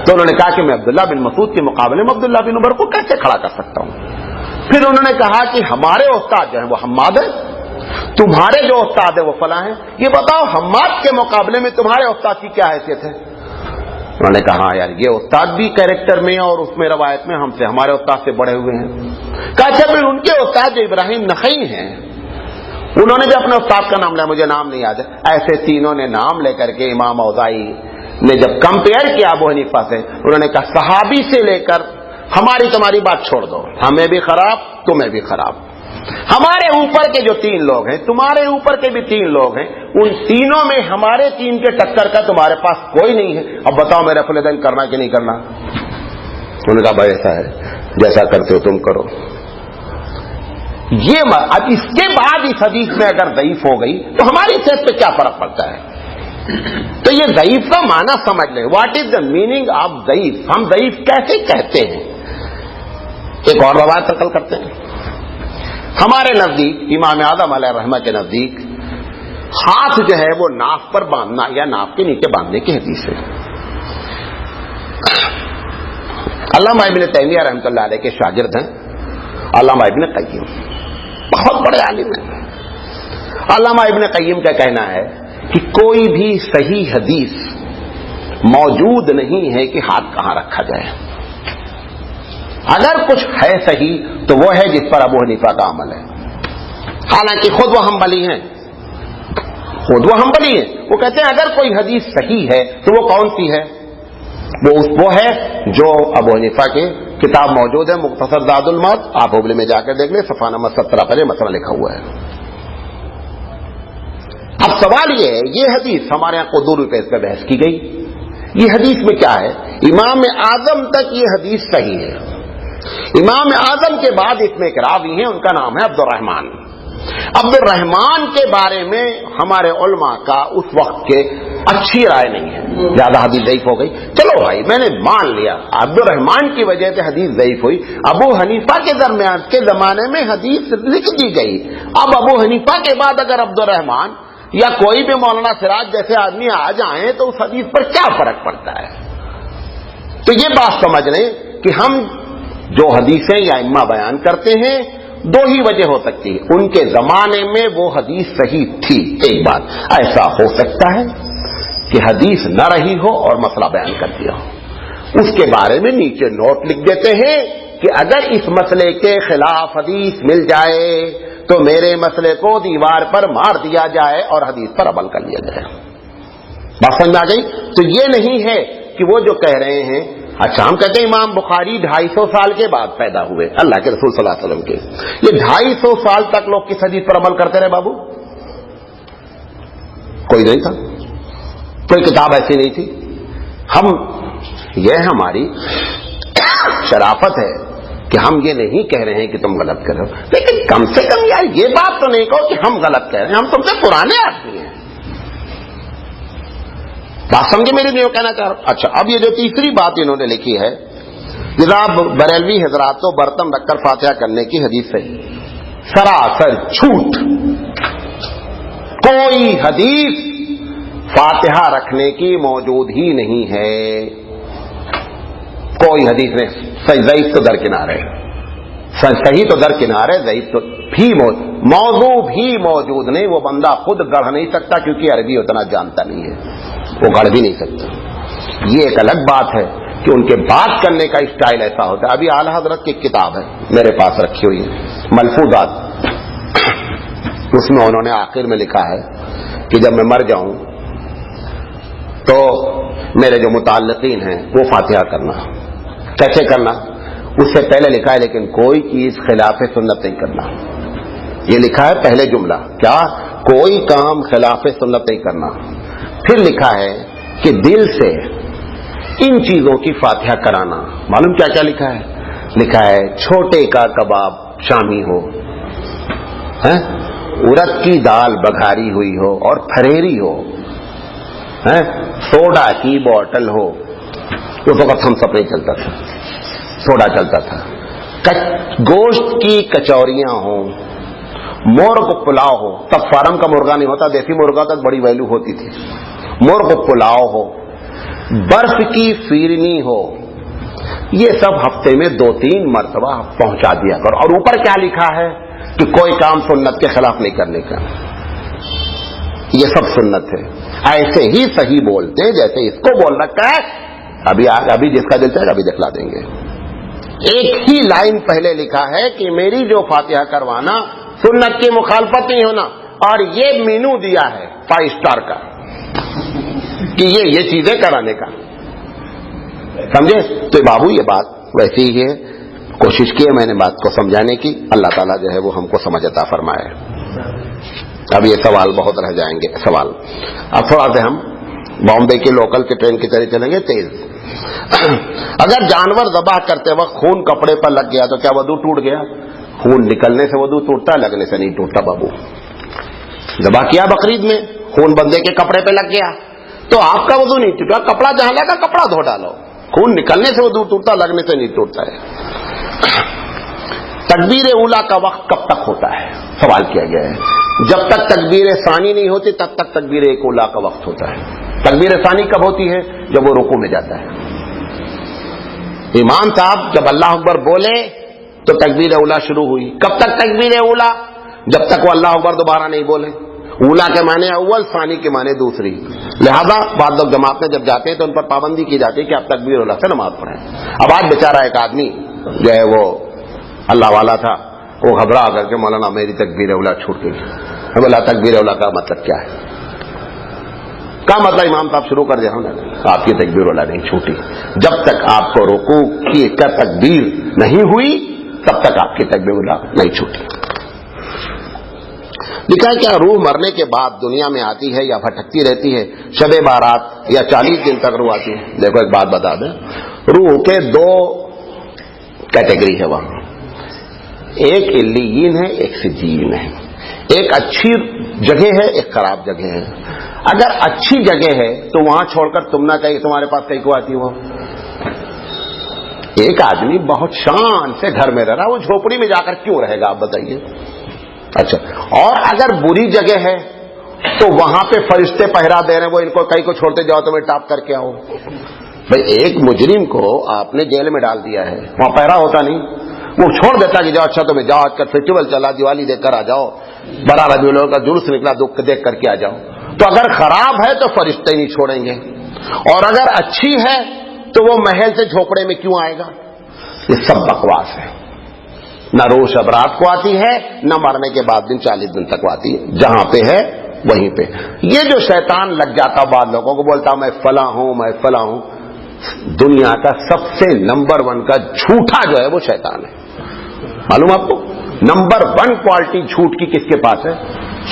تو انہوں نے کہا کہ میں عبداللہ بن مسعود کے مقابلے میں عبداللہ بن عمر کو کیسے کھڑا کر سکتا ہوں؟ پھر انہوں نے کہا کہ ہمارے استاد جو ہیں وہ حماد ہیں, تمہارے جو استاد ہیں وہ فلاں ہیں. یہ بتاؤ حماد کے مقابلے میں تمہارے استاد کی کیا حیثیت ہے؟ انہوں نے کہا یار یہ استاد بھی کیریکٹر میں اور اس میں روایت میں ہمارے استاد سے بڑھے ہوئے ہیں. کہا اچھا پھر ان کے استاد جو ابراہیم نخعی ہیں انہوں نے بھی اپنے استاد کا نام لیا, مجھے نام نہیں یاد ہے. ایسے تینوں نے نام لے کر کے امام اوزاعی نے جب کمپیئر کیا ابو حنیفہ سے, انہوں نے کہا صحابی سے لے کر ہماری تمہاری بات چھوڑ دو, ہمیں بھی خراب تمہیں بھی خراب. ہمارے اوپر کے جو 3 لوگ ہیں تمہارے اوپر کے بھی 3 لوگ ہیں, ان تینوں میں ہمارے 3 کے ٹکر کا تمہارے پاس کوئی نہیں ہے. اب بتاؤ میں رفع الیدین کرنا کہ نہیں کرنا؟ انہوں نے کہا بھائی ایسا ہے جیسا کرتے ہو تم کرو. یہ اب اس کے بعد اس حدیث میں اگر ضعیف ہو گئی تو ہماری صحت پہ کیا فرق پڑتا ہے؟ تو یہ ضعیف کا معنی سمجھ لیں. What is the meaning of ضعیف؟ ہم ضعیف کیسے کہتے ہیں؟ ایک اور روایت نقل کرتے ہیں. ہمارے نزدیک امام اعظم علیہ الرحمہ کے نزدیک ہاتھ جو ہے وہ ناف پر باندھنا یا ناف کے نیچے باندھنے کی حدیث ہے. علامہ ابن تیمیہ رحمۃ اللہ علیہ کے شاگرد ہیں علامہ ابن قیم, بہت بڑے عالم ہیں. علامہ ابن قیم کا کہنا ہے کہ کوئی بھی صحیح حدیث موجود نہیں ہے کہ ہاتھ کہاں رکھا جائے. اگر کچھ ہے صحیح تو وہ ہے جس پر ابو حنیفہ کا عمل ہے. حالانکہ خود وہ حنبلی ہیں, وہ کہتے ہیں اگر کوئی حدیث صحیح ہے تو وہ کون سی ہے؟ وہ ہے جو ابو حنیفہ کے کتاب موجود ہے مختصر زاد المعاد, آپ ہوبلی میں جا کر دیکھ لیں, صفحہ نمبر 17 پر یہ مسئلہ لکھا ہوا ہے. اب سوال یہ ہے, یہ حدیث ہمارے یہاں قدور پہ اس پہ بحث کی گئی. یہ حدیث میں کیا ہے؟ امام اعظم تک یہ حدیث صحیح ہے. امام اعظم کے بعد اس میں ایک راوی ہیں, ان کا نام ہے عبد الرحمن. عبد الرحمن کے بارے میں ہمارے علماء کا اس وقت کے اچھی رائے نہیں ہے, زیادہ حدیث ضعیف ہو گئی. چلو بھائی میں نے مان لیا عبد الرحمن کی وجہ سے حدیث ضعیف ہوئی. ابو حنیفہ کے درمیان کے زمانے میں حدیث لکھ دی گئی. اب ابو حنیفہ کے بعد اگر عبد الرحمن یا کوئی بھی مولانا سراج جیسے آدمی آ جائیں تو اس حدیث پر کیا فرق پڑتا ہے؟ تو یہ بات سمجھ لیں کہ ہم جو حدیثیں یا ائمہ بیان کرتے ہیں 2 ہی وجہ ہو سکتی ہے. ان کے زمانے میں وہ حدیث صحیح تھی, ایک بات. ایسا ہو سکتا ہے کہ حدیث نہ رہی ہو اور مسئلہ بیان کر دیا ہو, اس کے بارے میں نیچے نوٹ لکھ دیتے ہیں کہ اگر اس مسئلے کے خلاف حدیث مل جائے تو میرے مسئلے کو دیوار پر مار دیا جائے اور حدیث پر عمل کر لیا جائے. بات سمجھ آ گئی؟ تو یہ نہیں ہے کہ وہ جو کہہ رہے ہیں, اچھا ہم کہتے ہیں امام بخاری 250 سال کے بعد پیدا ہوئے اللہ کے رسول صلی اللہ علیہ وسلم کے. یہ 250 سال تک لوگ کس حدیث پر عمل کرتے رہے بابو؟ کوئی نہیں تھا، کوئی کتاب ایسی نہیں تھی. یہ ہماری شرافت ہے کہ ہم یہ نہیں کہہ رہے ہیں کہ تم غلط کر رہے ہو، لیکن کم سے کم یار یہ بات تو نہیں کہو کہ ہم غلط کہہ رہے ہیں، ہم تم سے پرانے آدمی ہیں. بات سمجھے میری؟ نہیں کہنا چاہ رہا. اچھا، اب یہ جو تیسری بات انہوں نے لکھی ہے، جناب بریلوی حضرات کو برتن رکھ کر فاتحہ کرنے کی حدیث سے سراسر جھوٹ. کوئی حدیث فاتحہ رکھنے کی موجود ہی نہیں ہے. کوئی حدیث نہیں. ضعیف تو درکنار ہے، صحیح تو درکنار ہے، ضعیف تو بھی موضوع بھی موجود نہیں. وہ بندہ خود گڑھ نہیں سکتا کیونکہ عربی اتنا جانتا نہیں ہے، وہ گڑھ بھی نہیں سکتا. یہ ایک الگ بات ہے کہ ان کے بات کرنے کا اسٹائل ایسا ہوتا ہے. ابھی اعلی حضرت کی کتاب ہے میرے پاس رکھی ہوئی ہے، ملفوظات. اس میں انہوں نے آخر میں لکھا ہے کہ جب میں مر جاؤں تو میرے جو متعلقین ہیں وہ فاتحہ کرنا. کیسے کرنا؟ اس سے پہلے لکھا ہے لیکن کوئی چیز خلاف سنت نہیں کرنا. یہ لکھا ہے پہلے جملہ، کیا؟ کوئی کام خلاف سنت نہیں کرنا. پھر لکھا ہے کہ دل سے ان چیزوں کی فاتحہ کرانا. معلوم کیا کیا لکھا ہے؟ لکھا ہے چھوٹے کا کباب شامی ہو، ارد کی دال بگھاری ہوئی ہو اور پھریری ہو، سوڈا کی بوتل ہو. اس وقت ہم سب نہیں چلتا تھا، سوڈا چلتا تھا. گوشت کی کچوریاں ہوں، مرغ پلاؤ ہو. تب فارم کا مرغا نہیں ہوتا، دیسی مرغا تک بڑی ویلو ہوتی تھی. مرغ پلاؤ ہو، برف کی فیرنی ہو. یہ سب ہفتے میں 2-3 مرتبہ پہنچا دیا کرو. اور اوپر کیا لکھا ہے کہ کوئی کام سنت کے خلاف نہیں کرنے کا. یہ سب سنت ہے. ایسے ہی صحیح بولتے ہیں جیسے اس کو بول رکھا ہے. ابھی جس کا دل چاہے ابھی دکھلا دیں گے. ایک ہی لائن پہلے لکھا ہے کہ میری جو فاتحہ کروانا سنت کی مخالفت نہیں ہونا. اور یہ مینو دیا ہے 5 اسٹار کا کہ یہ چیزیں کرانے کا. سمجھے؟ تو بابو یہ بات ویسی ہی ہے. کوشش کی ہے میں نے بات کو سمجھانے کی. اللہ تعالیٰ جو ہے وہ ہم کو سمجھ عطا فرمائے. اب یہ سوال بہت رہ جائیں گے سوال. اب تھوڑا سا ہم بامبے کے لوکل کے ٹرین کی طرح چلیں گے تیز. اگر جانور ذبح کرتے وقت خون کپڑے پر لگ گیا تو کیا وضو ٹوٹ گیا؟ خون نکلنے سے وضو ٹوٹتا ہے، لگنے سے نہیں ٹوٹتا. بابو ذبح کیا بقرعید میں، خون بندے کے کپڑے پہ لگ گیا تو آپ کا وضو نہیں ٹوٹا. کپڑا جہاں لگا کپڑا دھو ڈالو. خون نکلنے سے وضو ٹوٹتا، لگنے سے نہیں ٹوٹتا ہے. تکبیر اولیٰ کا وقت کب تک ہوتا ہے؟ سوال کیا گیا ہے. جب تک تکبیر ثانی نہیں ہوتی تب تک تکبیر اولیٰ کا وقت ہوتا ہے. تکبیر ثانی کب ہوتی ہے؟ جب وہ رکوع میں جاتا ہے. امام صاحب جب اللہ اکبر بولے تو تکبیر اولیٰ شروع ہوئی. کب تک تکبیر اولیٰ؟ جب تک وہ اللہ اکبر دوبارہ نہیں بولے. اولیٰ کے معنی اول، ثانی کے معنی دوسری. لہذا بعض لوگ جماعت میں جب جاتے ہیں تو ان پر پابندی کی جاتی ہے کہ آپ تکبیر اولیٰ سے نماز پڑھیں. اب آج بیچارہ ایک آدمی جو ہے وہ اللہ والا تھا، وہ گھبرا کر کے مولانا میری تکبیر اولیٰ چھوٹ گئی. بولا تکبیر اولیٰ کا مطلب کیا ہے؟ کا مطلب امام صاحب شروع کر دیا ہوں نا، آپ کی تکبیر اولیٰ نہیں چھوٹی. جب تک آپ کو رکوع کی تکبیر نہیں ہوئی تب تک آپ کی تکبیر اولیٰ نہیں چھوٹی. لکھا ہے کیا روح مرنے کے بعد دنیا میں آتی ہے یا بھٹکتی رہتی ہے؟ شب بارات یا 40 دن تک روح آتی ہے؟ دیکھو ایک بات بتا دیں، روح کے 2 کیٹیگری ہے وہاں. ایک علیین ہے، ایک سجین ہے. ایک اچھی جگہ ہے، ایک خراب جگہ ہے. اگر اچھی جگہ ہے تو وہاں چھوڑ کر تم نہ کہیں تمہارے پاس کہیں کو آتی ہو. ایک آدمی بہت شان سے گھر میں رہ رہا، وہ جھوپڑی میں جا کر کیوں رہے گا آپ بتائیے؟ اچھا، اور اگر بری جگہ ہے تو وہاں پہ فرشتے پہرا دے رہے ہیں، وہ ان کو کہیں کو چھوڑتے جاؤ تمہیں ٹاپ کر کے آؤ. بھائی ایک مجرم کو آپ نے جیل میں ڈال دیا ہے، وہاں پہرا ہوتا نہیں، وہ چھوڑ دیتا کہ جاؤ اچھا تمہیں جاؤ، آج کل فیسٹیول چلا، دیوالی دیکھ کر آ جاؤ، بڑا ربیع الاول کا جلوس نکلا دکھ دیکھ کر کے آ جاؤ. تو اگر خراب ہے تو فرشتے نہیں چھوڑیں گے، اور اگر اچھی ہے تو وہ محل سے جھوپڑے میں کیوں آئے گا؟ یہ سب بکواس ہے. نہ روح شب رات کو آتی ہے، نہ مرنے کے بعد دن 40 دن تک آتی ہے. جہاں پہ ہے وہیں پہ. یہ جو شیطان لگ جاتا بعض لوگوں کو، بولتا میں فلاں ہوں میں فلاں ہوں، دنیا کا سب سے نمبر 1 کا جھوٹا جو ہے وہ شیطان ہے. معلوم آپ کو؟ نمبر 1 کوالٹی جھوٹ کی کس کے پاس ہے؟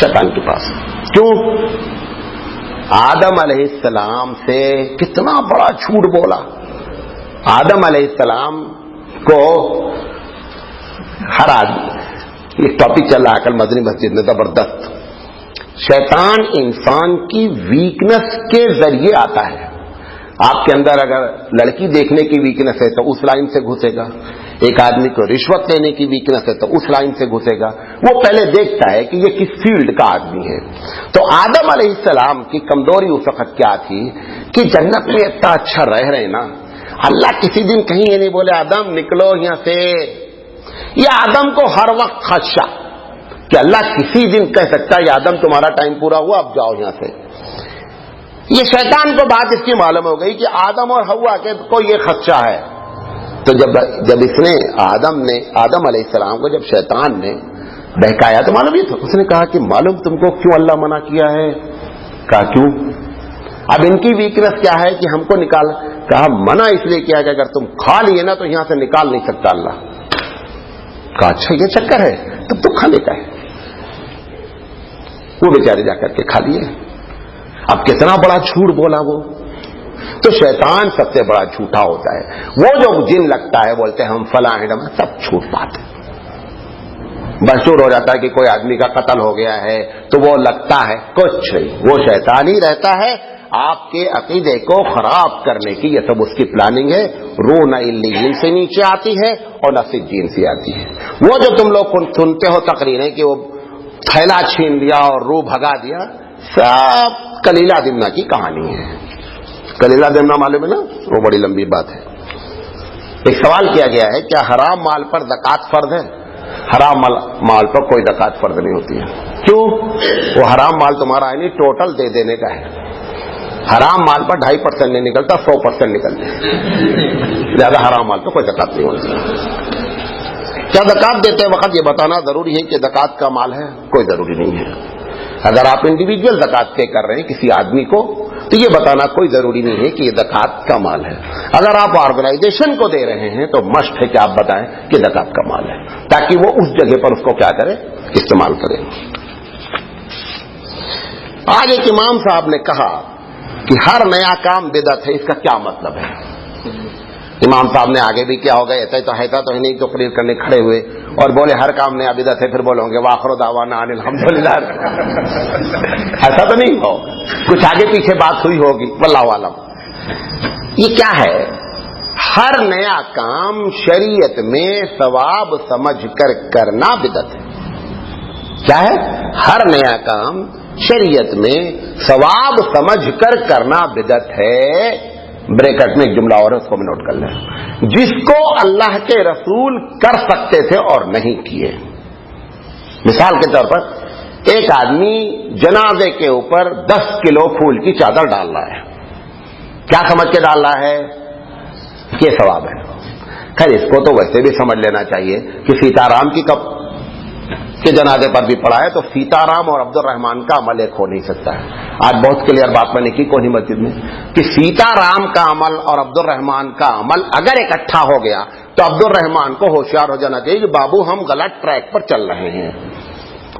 شیطان کے پاس. کیوں؟ آدم علیہ السلام سے کتنا بڑا جھوٹ بولا. آدم علیہ السلام کو ہر آدمی، ایک ٹاپک چل رہا ہے کل مدنی مسجد میں زبردست، شیطان انسان کی ویکنس کے ذریعے آتا ہے. آپ کے اندر اگر لڑکی دیکھنے کی ویکنس ہے تو اس لائن سے گھسے گا، ایک آدمی کو رشوت لینے کی ویکنس ہے تو اس لائن سے گھسے گا. وہ پہلے دیکھتا ہے کہ یہ کس فیلڈ کا آدمی ہے. تو آدم علیہ السلام کی کمزوری اس وقت کیا تھی کہ جنت میں اتنا اچھا رہ رہے نا، اللہ کسی دن کہیں یہ نہیں بولے آدم نکلو یہاں سے. یہ آدم کو ہر وقت خدشہ کہ اللہ کسی دن کہہ سکتا ہے آدم تمہارا ٹائم پورا ہوا اب جاؤ یہاں سے. یہ شیطان کو بات اس کی معلوم ہو گئی کہ آدم اور حوا کے کو یہ خدشہ ہے. تو جب اس نے آدم علیہ السلام کو جب شیطان نے بہکایا تو معلوم یہ تھا، اس نے کہا کہ معلوم تم کو کیوں اللہ منع کیا ہے؟ کہا کیوں؟ اب ان کی ویکنس کیا ہے کہ ہم کو کہا منع اس لیے کیا کہ اگر تم کھا لیے نا تو یہاں سے نکال نہیں سکتا اللہ. کہا اچھا یہ چکر ہے تب تو کھانے کا ہے. وہ بیچارے جا کر کے کھا لیے. اب کتنا بڑا جھوٹ بولا وہ. تو شیطان سب سے بڑا جھوٹا ہوتا ہے. وہ جو جن لگتا ہے بولتے ہیں ہم فلاں ہیں، سب جھوٹ بات ہے. مشہور ہو جاتا ہے کہ کوئی آدمی کا قتل ہو گیا ہے تو وہ لگتا ہے کچھ نہیں، وہ شیطان ہی رہتا ہے آپ کے عقیدے کو خراب کرنے کی. یہ سب اس کی پلاننگ ہے. روح نہ علیین سے نیچے آتی ہے اور نہ سجین سے آتی ہے. وہ جو تم لوگ سنتے ہو تقریریں کہ وہ تھیلا چھین لیا اور روح بھگا دیا، سب کلیلہ دمنہ کی کہانی ہے. کلیلہ دمنہ معلوم ہے نا، وہ بڑی لمبی بات ہے. ایک سوال کیا گیا ہے کیا حرام مال پر زکوٰۃ فرض ہے؟ حرام مال پر کوئی زکوٰۃ فرض نہیں ہوتی ہے. کیوں؟ وہ حرام مال تمہارا ہے نہیں، ٹوٹل دے دینے کا ہے. حرام مال پر 2.5% نہیں نکلتا، 100% نکلتا ہے. زیادہ حرام مال پر کوئی زکوٰۃ نہیں ہوتی. کیا زکوٰۃ دیتے وقت یہ بتانا ضروری ہے کہ زکوٰۃ کا مال ہے؟ کوئی ضروری نہیں ہے. اگر آپ انڈیویجول زکوٰۃ پے کر رہے ہیں کسی آدمی کو تو یہ بتانا کوئی ضروری نہیں ہے کہ یہ زکوٰۃ کا مال ہے. اگر آپ آرگنائزیشن کو دے رہے ہیں تو مشٹ ہے کہ آپ بتائیں کہ زکوٰۃ کا مال ہے، تاکہ وہ اس جگہ پر اس کو کیا کرے، استعمال کرے. آج ایک امام صاحب نے کہا کہ ہر نیا کام بدعت ہے. اس کا کیا مطلب ہے؟ امام صاحب نے آگے بھی کیا ہوگا ایسا تو ہے نہیں تقریر کرنے کھڑے ہوئے اور بولے ہر کام نیا بدعت ہے، پھر بولیں گے وآخر دعوانا ان الحمدللہ. ایسا تو نہیں ہو، کچھ آگے پیچھے بات ہوئی ہوگی واللہ عالم. یہ کیا ہے؟ ہر نیا کام شریعت میں ثواب سمجھ کر کرنا بدعت ہے. کیا ہے؟ ہر نیا کام شریعت میں ثواب سمجھ کر کرنا بدعت ہے. بریکٹ میں ایک جملہ اور ہے، اس کو بھی نوٹ کر لیں. جس کو اللہ کے رسول کر سکتے تھے اور نہیں کیے. مثال کے طور پر ایک آدمی جنازے کے اوپر 10 کلو پھول کی چادر ڈال رہا ہے. کیا سمجھ کے ڈال رہا ہے؟ یہ ثواب ہے. خیر اس کو تو ویسے بھی سمجھ لینا چاہیے کہ سیتا رام کی کب کے جنازے پر بھی پڑا ہے تو سیتا رام اور عبد الرحمان کا عمل ایک ہو نہیں سکتا ہے. آج بہت کلیئر بات میں نے کی کونی مسجد میں کہ سیتا رام کا عمل اور عبد الرحمان کا عمل اگر اکٹھا ہو گیا تو عبد الرحمان کو ہوشیار ہو جانا چاہیے کہ بابو ہم غلط ٹریک پر چل رہے ہیں.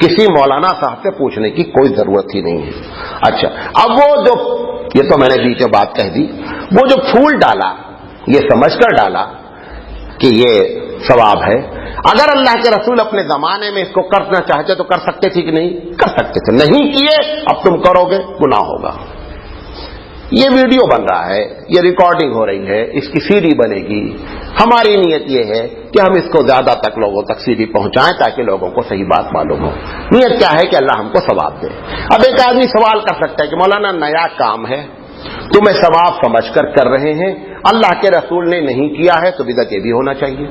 کسی مولانا صاحب سے پوچھنے کی کوئی ضرورت ہی نہیں ہے. اچھا اب وہ جو یہ تو میں نے بیچ میں بات کہہ دی، وہ جو پھول ڈالا یہ سمجھ کر ڈالا کہ یہ ثواب ہے. اگر اللہ کے رسول اپنے زمانے میں اس کو کرنا چاہتے تو کر سکتے تھے کہ نہیں؟ کر سکتے تھے. نہیں کیے، اب تم کرو گے گناہ ہوگا. یہ ویڈیو بن رہا ہے، یہ ریکارڈنگ ہو رہی ہے، اس کی CD بنے گی. ہماری نیت یہ ہے کہ ہم اس کو زیادہ تک لوگوں تک CD پہنچائیں تاکہ لوگوں کو صحیح بات معلوم ہو. نیت کیا ہے کہ اللہ ہم کو ثواب دے. اب ایک آدمی سوال کر سکتا ہے کہ مولانا نیا کام ہے، تمہیں ثواب سمجھ کر کر رہے ہیں، اللہ کے رسول نے نہیں کیا ہے تو بدعت یہ بھی ہونا چاہیے.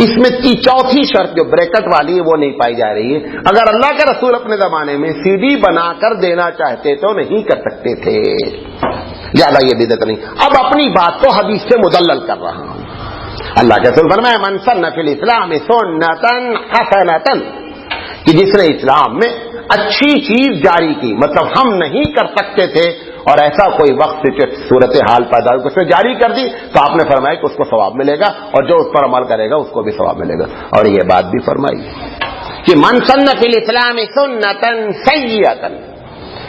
اس میں چوتھی شرط جو بریکٹ والی ہے وہ نہیں پائی جا رہی ہے. اگر اللہ کے رسول اپنے زمانے میں CD بنا کر دینا چاہتے تو نہیں کر سکتے تھے، زیادہ یہ بدعت نہیں. اب اپنی بات کو حدیث سے مدلل کر رہا ہوں. اللہ کے رسول فرمایا من سن فی الاسلام سنتا حسنتا، کہ جس نے اسلام میں اچھی چیز جاری کی، مطلب ہم نہیں کر سکتے تھے اور ایسا کوئی وقت صورت حال پیدا ہوئی اس نے جاری کر دی تو آپ نے فرمایا کہ اس کو ثواب ملے گا اور جو اس پر عمل کرے گا اس کو بھی ثواب ملے گا. اور یہ بات بھی فرمائی کہ من سن فی الاسلام سنتا سیئتا،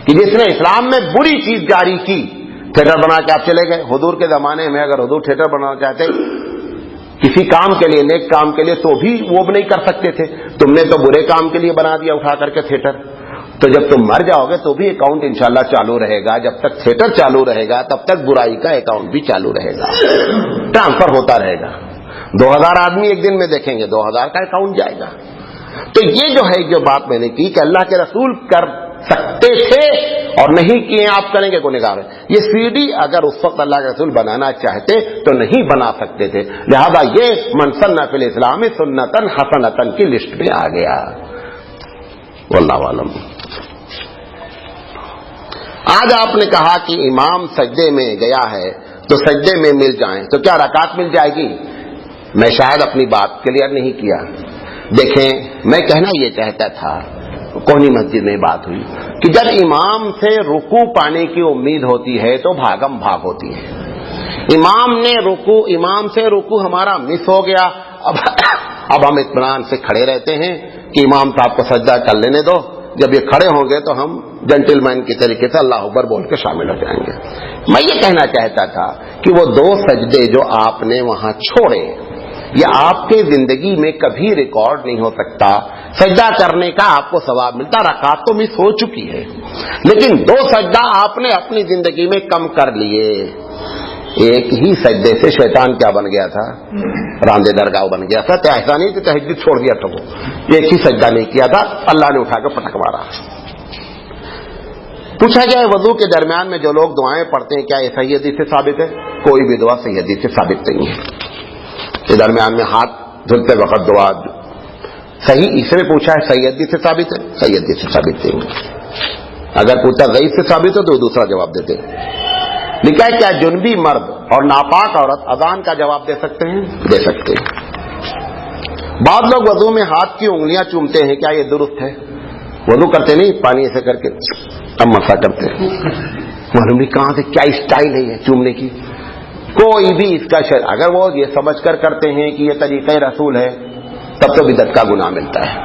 کہ جس نے اسلام میں بری چیز جاری کی، تھیٹر بنا کے آپ چلے گئے. حضور کے زمانے میں اگر حضور تھیٹر بنانا چاہتے کسی کام کے لیے، نیک کام کے لیے، تو بھی وہ نہیں کر سکتے تھے. تم نے تو برے کام کے لیے بنا دیا اٹھا کر کے تھیٹر. تو جب تم مر جاؤ گے تو بھی اکاؤنٹ انشاءاللہ چالو رہے گا. جب تک تھیٹر چالو رہے گا تب تک برائی کا اکاؤنٹ بھی چالو رہے گا، ٹرانسفر ہوتا رہے گا. 2000 آدمی ایک دن میں دیکھیں گے، 2000 کا اکاؤنٹ جائے گا. تو یہ جو ہے جو بات میں نے کی کہ اللہ کے رسول کر سکتے تھے اور نہیں کیے، آپ کریں گے گنہگار ہیں. یہ سی ڈی اگر اس وقت اللہ کے رسول بنانا چاہتے تو نہیں بنا سکتے تھے. لہذا یہ من سن فی الاسلام سنتن حسنتن کی لسٹ میں آ گیا. واللہ اعلم. آج آپ نے کہا کہ امام سجدے میں گیا ہے تو سجدے میں مل جائیں تو کیا رکعت مل جائے گی؟ میں شاید اپنی بات کلیئر نہیں کیا. دیکھیں، میں کہنا یہ چاہتا تھا، کونی مسجد میں بات ہوئی کہ جب امام سے رکوع پانے کی امید ہوتی ہے تو بھاگم بھاگ ہوتی ہے. امام سے رکوع ہمارا مس ہو گیا. اب ہم اطمینان سے کھڑے رہتے ہیں کہ امام صاحب کو سجدہ کر لینے دو. جب یہ کھڑے ہوں گے تو ہم جنٹل مین کی طریقے سے اللہ اکبر بول کے شامل ہو جائیں گے. میں یہ کہنا چاہتا تھا کہ وہ 2 سجدے جو آپ نے وہاں چھوڑے، یہ آپ کے زندگی میں کبھی ریکارڈ نہیں ہو سکتا. سجدہ کرنے کا آپ کو ثواب ملتا، رکعت تو مس ہو چکی ہے، لیکن 2 سجدہ آپ نے اپنی زندگی میں کم کر لیے. ایک ہی سجدے سے شیطان کیا بن گیا تھا؟ راندے درگاہ بن گیا تھا. تو ایسا نہیں کہ تہجد چھوڑ دیا تھا، وہ ایک ہی سجدہ نہیں کیا تھا، اللہ نے اٹھا کے پٹک مارا. پوچھا گیا وضو کے درمیان میں جو لوگ دعائیں پڑھتے ہیں کیا یہ صحیح حدیث سے ثابت ہے؟ کوئی بھی دعا صحیح حدیث سے ثابت نہیں ہے. کے درمیان میں ہاتھ دھلتے وقت دعا صحیح، اس نے پوچھا ہے صحیح حدیث سے ثابت ہے؟ صحیح حدیث سے ثابت نہیں ہے. اگر پوچھا ضعیف سے ثابت ہے تو دوسرا جواب دیتے. لکھا ہے کیا جنبی مرد اور ناپاک عورت اذان کا جواب دے سکتے ہیں؟ دے سکتے ہیں. بعض لوگ وضو میں ہاتھ کی انگلیاں چومتے ہیں، کیا یہ درست ہے؟ وضو کرتے نہیں، پانی ایسے کر کے اب مسا کرتے ہیں. معلوم نہیں کہاں سے کیا اسٹائل ہے یہ چومنے کی. کوئی بھی اس کا اگر وہ یہ سمجھ کر کرتے ہیں کہ یہ طریقہ رسول ہے تب تو بدعت کا گناہ ملتا ہے.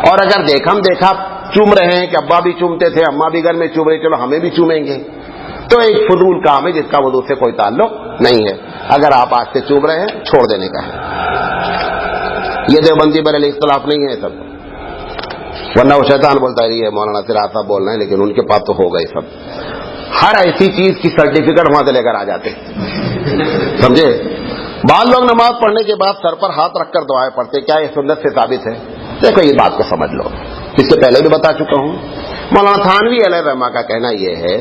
اور اگر دیکھا چوم رہے ہیں کہ ابا بھی چومتے تھے، اماں بھی گھر میں چوم رہے، چلو ہمیں بھی چومیں گے، تو ایک فضول کام ہے جس کا وضو سے کوئی تعلق نہیں ہے. اگر آپ آج سے چوم رہے ہیں چھوڑ دینے کا ہے. یہ دیوبندی بریلوی اختلاف نہیں ہے سب، ورنہ وہ شیطان بولتا ہے یہ مولانا سراج صاحب بول رہے ہیں، لیکن ان کے پاس تو ہو گئے سب. ہر ایسی چیز کی سرٹیفکیٹ وہاں سے لے کر آ جاتے، سمجھے. بعض لوگ نماز پڑھنے کے بعد سر پر ہاتھ رکھ کر دعائیں پڑھتے، کیا یہ سنت سے ثابت ہے؟ دیکھو یہ بات کو سمجھ لو، اس سے پہلے بھی بتا چکا ہوں. مولانا تھانوی علیہ رحمہ کا کہنا یہ ہے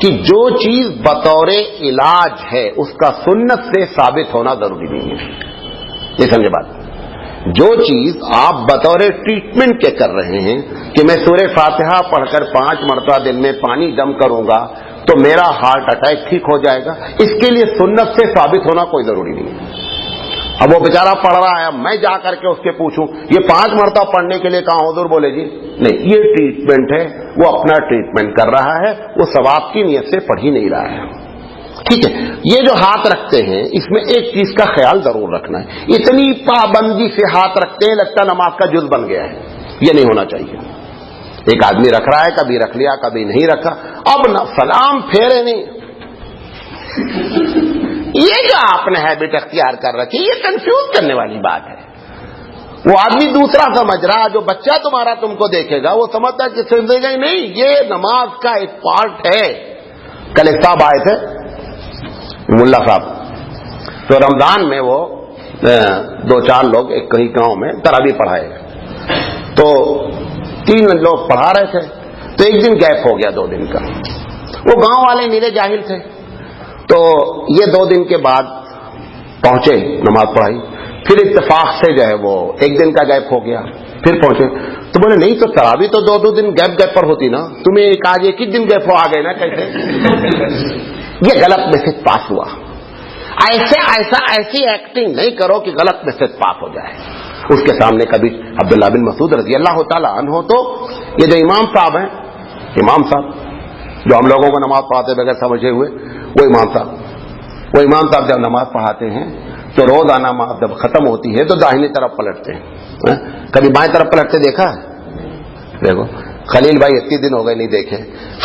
کہ جو چیز بطور علاج ہے اس کا سنت سے ثابت ہونا ضروری نہیں ہے. یہ سمجھے بات. جو چیز آپ بطور ٹریٹمنٹ کے کر رہے ہیں کہ میں سورہ فاتحہ پڑھ کر 5 مرتبہ دن میں پانی دم کروں گا تو میرا ہارٹ اٹیک ٹھیک ہو جائے گا، اس کے لیے سنت سے ثابت ہونا کوئی ضروری نہیں ہے. اب وہ بیچارہ پڑھ رہا ہے، میں جا کر کے اس کے پوچھوں یہ 5 مرتبہ پڑھنے کے لیے کہاں حضور بولے جی نہیں، یہ ٹریٹمنٹ ہے، وہ اپنا ٹریٹمنٹ کر رہا ہے، وہ ثواب کی نیت سے پڑھ ہی نہیں رہا ہے. ٹھیک ہے. یہ جو ہاتھ رکھتے ہیں اس میں ایک چیز کا خیال ضرور رکھنا ہے، اتنی پابندی سے ہاتھ رکھتے ہیں لگتا نماز کا جز بن گیا ہے. یہ نہیں ہونا چاہیے. ایک آدمی رکھ رہا ہے، کبھی رکھ لیا کبھی نہیں رکھا، اب سلام پھیرے نہیں. یہ جو آپ نے ہیبٹ اختیار کر رکھی یہ کنفیوز کرنے والی بات ہے. وہ آدمی دوسرا سمجھ رہا، جو بچہ تمہارا تم کو دیکھے گا وہ سمجھتا ہے کہ زندگی نہیں، یہ نماز کا ایک پارٹ ہے. کل ایک صاحب آئے تھے ملا صاحب، تو رمضان میں وہ 2-4 لوگ ایک کہیں گاؤں میں تراویح پڑھائے، تو 3 لوگ پڑھا رہے تھے، تو ایک دن گیپ ہو گیا 2 دن کا. وہ گاؤں والے نیلے جاہل تھے، تو یہ 2 دن کے بعد پہنچے نماز پڑھائی. پھر اتفاق سے جو ہے وہ 1 دن کا گیپ ہو گیا، پھر پہنچے تو بولے نہیں تو تراویح تو 2 دن گیپ پر ہوتی نا، تمہیں آج 1 ہی دن گیپ ہو آ گئے نا کیسے؟ یہ غلط میسج پاس ہوا. ایسی ایکٹنگ نہیں کرو کہ غلط میسج پاس ہو جائے. اس کے سامنے کبھی عبداللہ بن مسعود رضی اللہ تعالیٰ عنہ، تو یہ جو امام صاحب ہیں، امام صاحب جو ہم لوگوں کو نماز پڑھاتے بغیر سمجھے ہوئے، وہ امام صاحب جب نماز پڑھاتے ہیں تو روزانہ نماز جب ختم ہوتی ہے تو داہنی طرف پلٹتے ہیں. کبھی بائیں طرف پلٹتے دیکھا ہے؟ دیکھو خلیل بھائی اتنے دن ہو گئے نہیں دیکھے،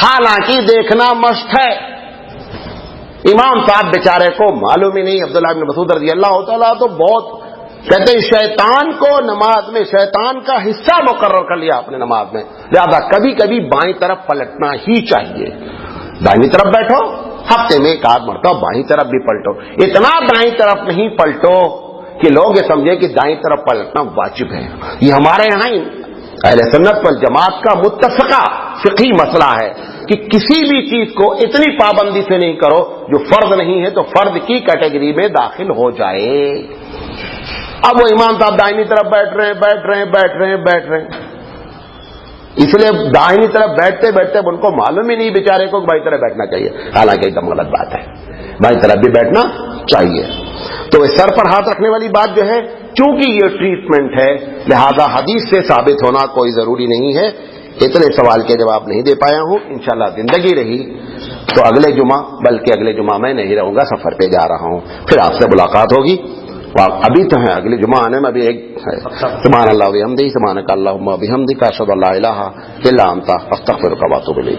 حالانکہ دیکھنا مست ہے. امام صاحب بیچارے کو معلوم ہی نہیں. عبداللہ بن مسعود رضی اللہ تعالیٰ تو بہت کہتے ہیں شیطان کو نماز میں شیطان کا حصہ مقرر کر لیا اپنے نماز میں، لہذا کبھی کبھی بائیں طرف پلٹنا ہی چاہیے. دائیں طرف بیٹھو، ہفتے میں ایک آدھ مرتبہ بائیں طرف بھی پلٹو. اتنا دائیں طرف نہیں پلٹو کہ لوگ یہ سمجھے کہ دائیں طرف پلٹنا واجب ہے. یہ ہمارے یہاں اہل سنت والجماعت کا متفقہ فقہی مسئلہ ہے کہ کسی بھی چیز کو اتنی پابندی سے نہیں کرو جو فرض نہیں ہے تو فرض کی کیٹیگری میں داخل ہو جائے. اب وہ امام صاحب دائنی طرف بیٹھ رہے ہیں. اس لیے دائنی طرف بیٹھتے بیٹھتے ان کو معلوم ہی نہیں بیچارے کو بائیں طرف بیٹھنا چاہیے، حالانکہ ایک دم غلط بات ہے، بائیں طرف بھی بیٹھنا چاہیے. تو سر پر ہاتھ رکھنے والی بات جو ہے، چونکہ یہ ٹریٹمنٹ ہے لہذا حدیث سے ثابت ہونا کوئی ضروری نہیں ہے. اتنے سوال کے جواب نہیں دے پایا ہوں. انشاءاللہ زندگی رہی تو اگلے جمعہ، بلکہ اگلے جمعہ میں نہیں رہوں گا، سفر پہ جا رہا ہوں، پھر آپ سے ملاقات ہوگی. ابھی تو ہے اگلے جمعہ آنے میں ابھی ایک ہے. سبحان اللہ و بحمدہ، سبحانک اللہم و بحمدک، اشہد ان لا الہ الا انت، استغفرک و اتوب الیک.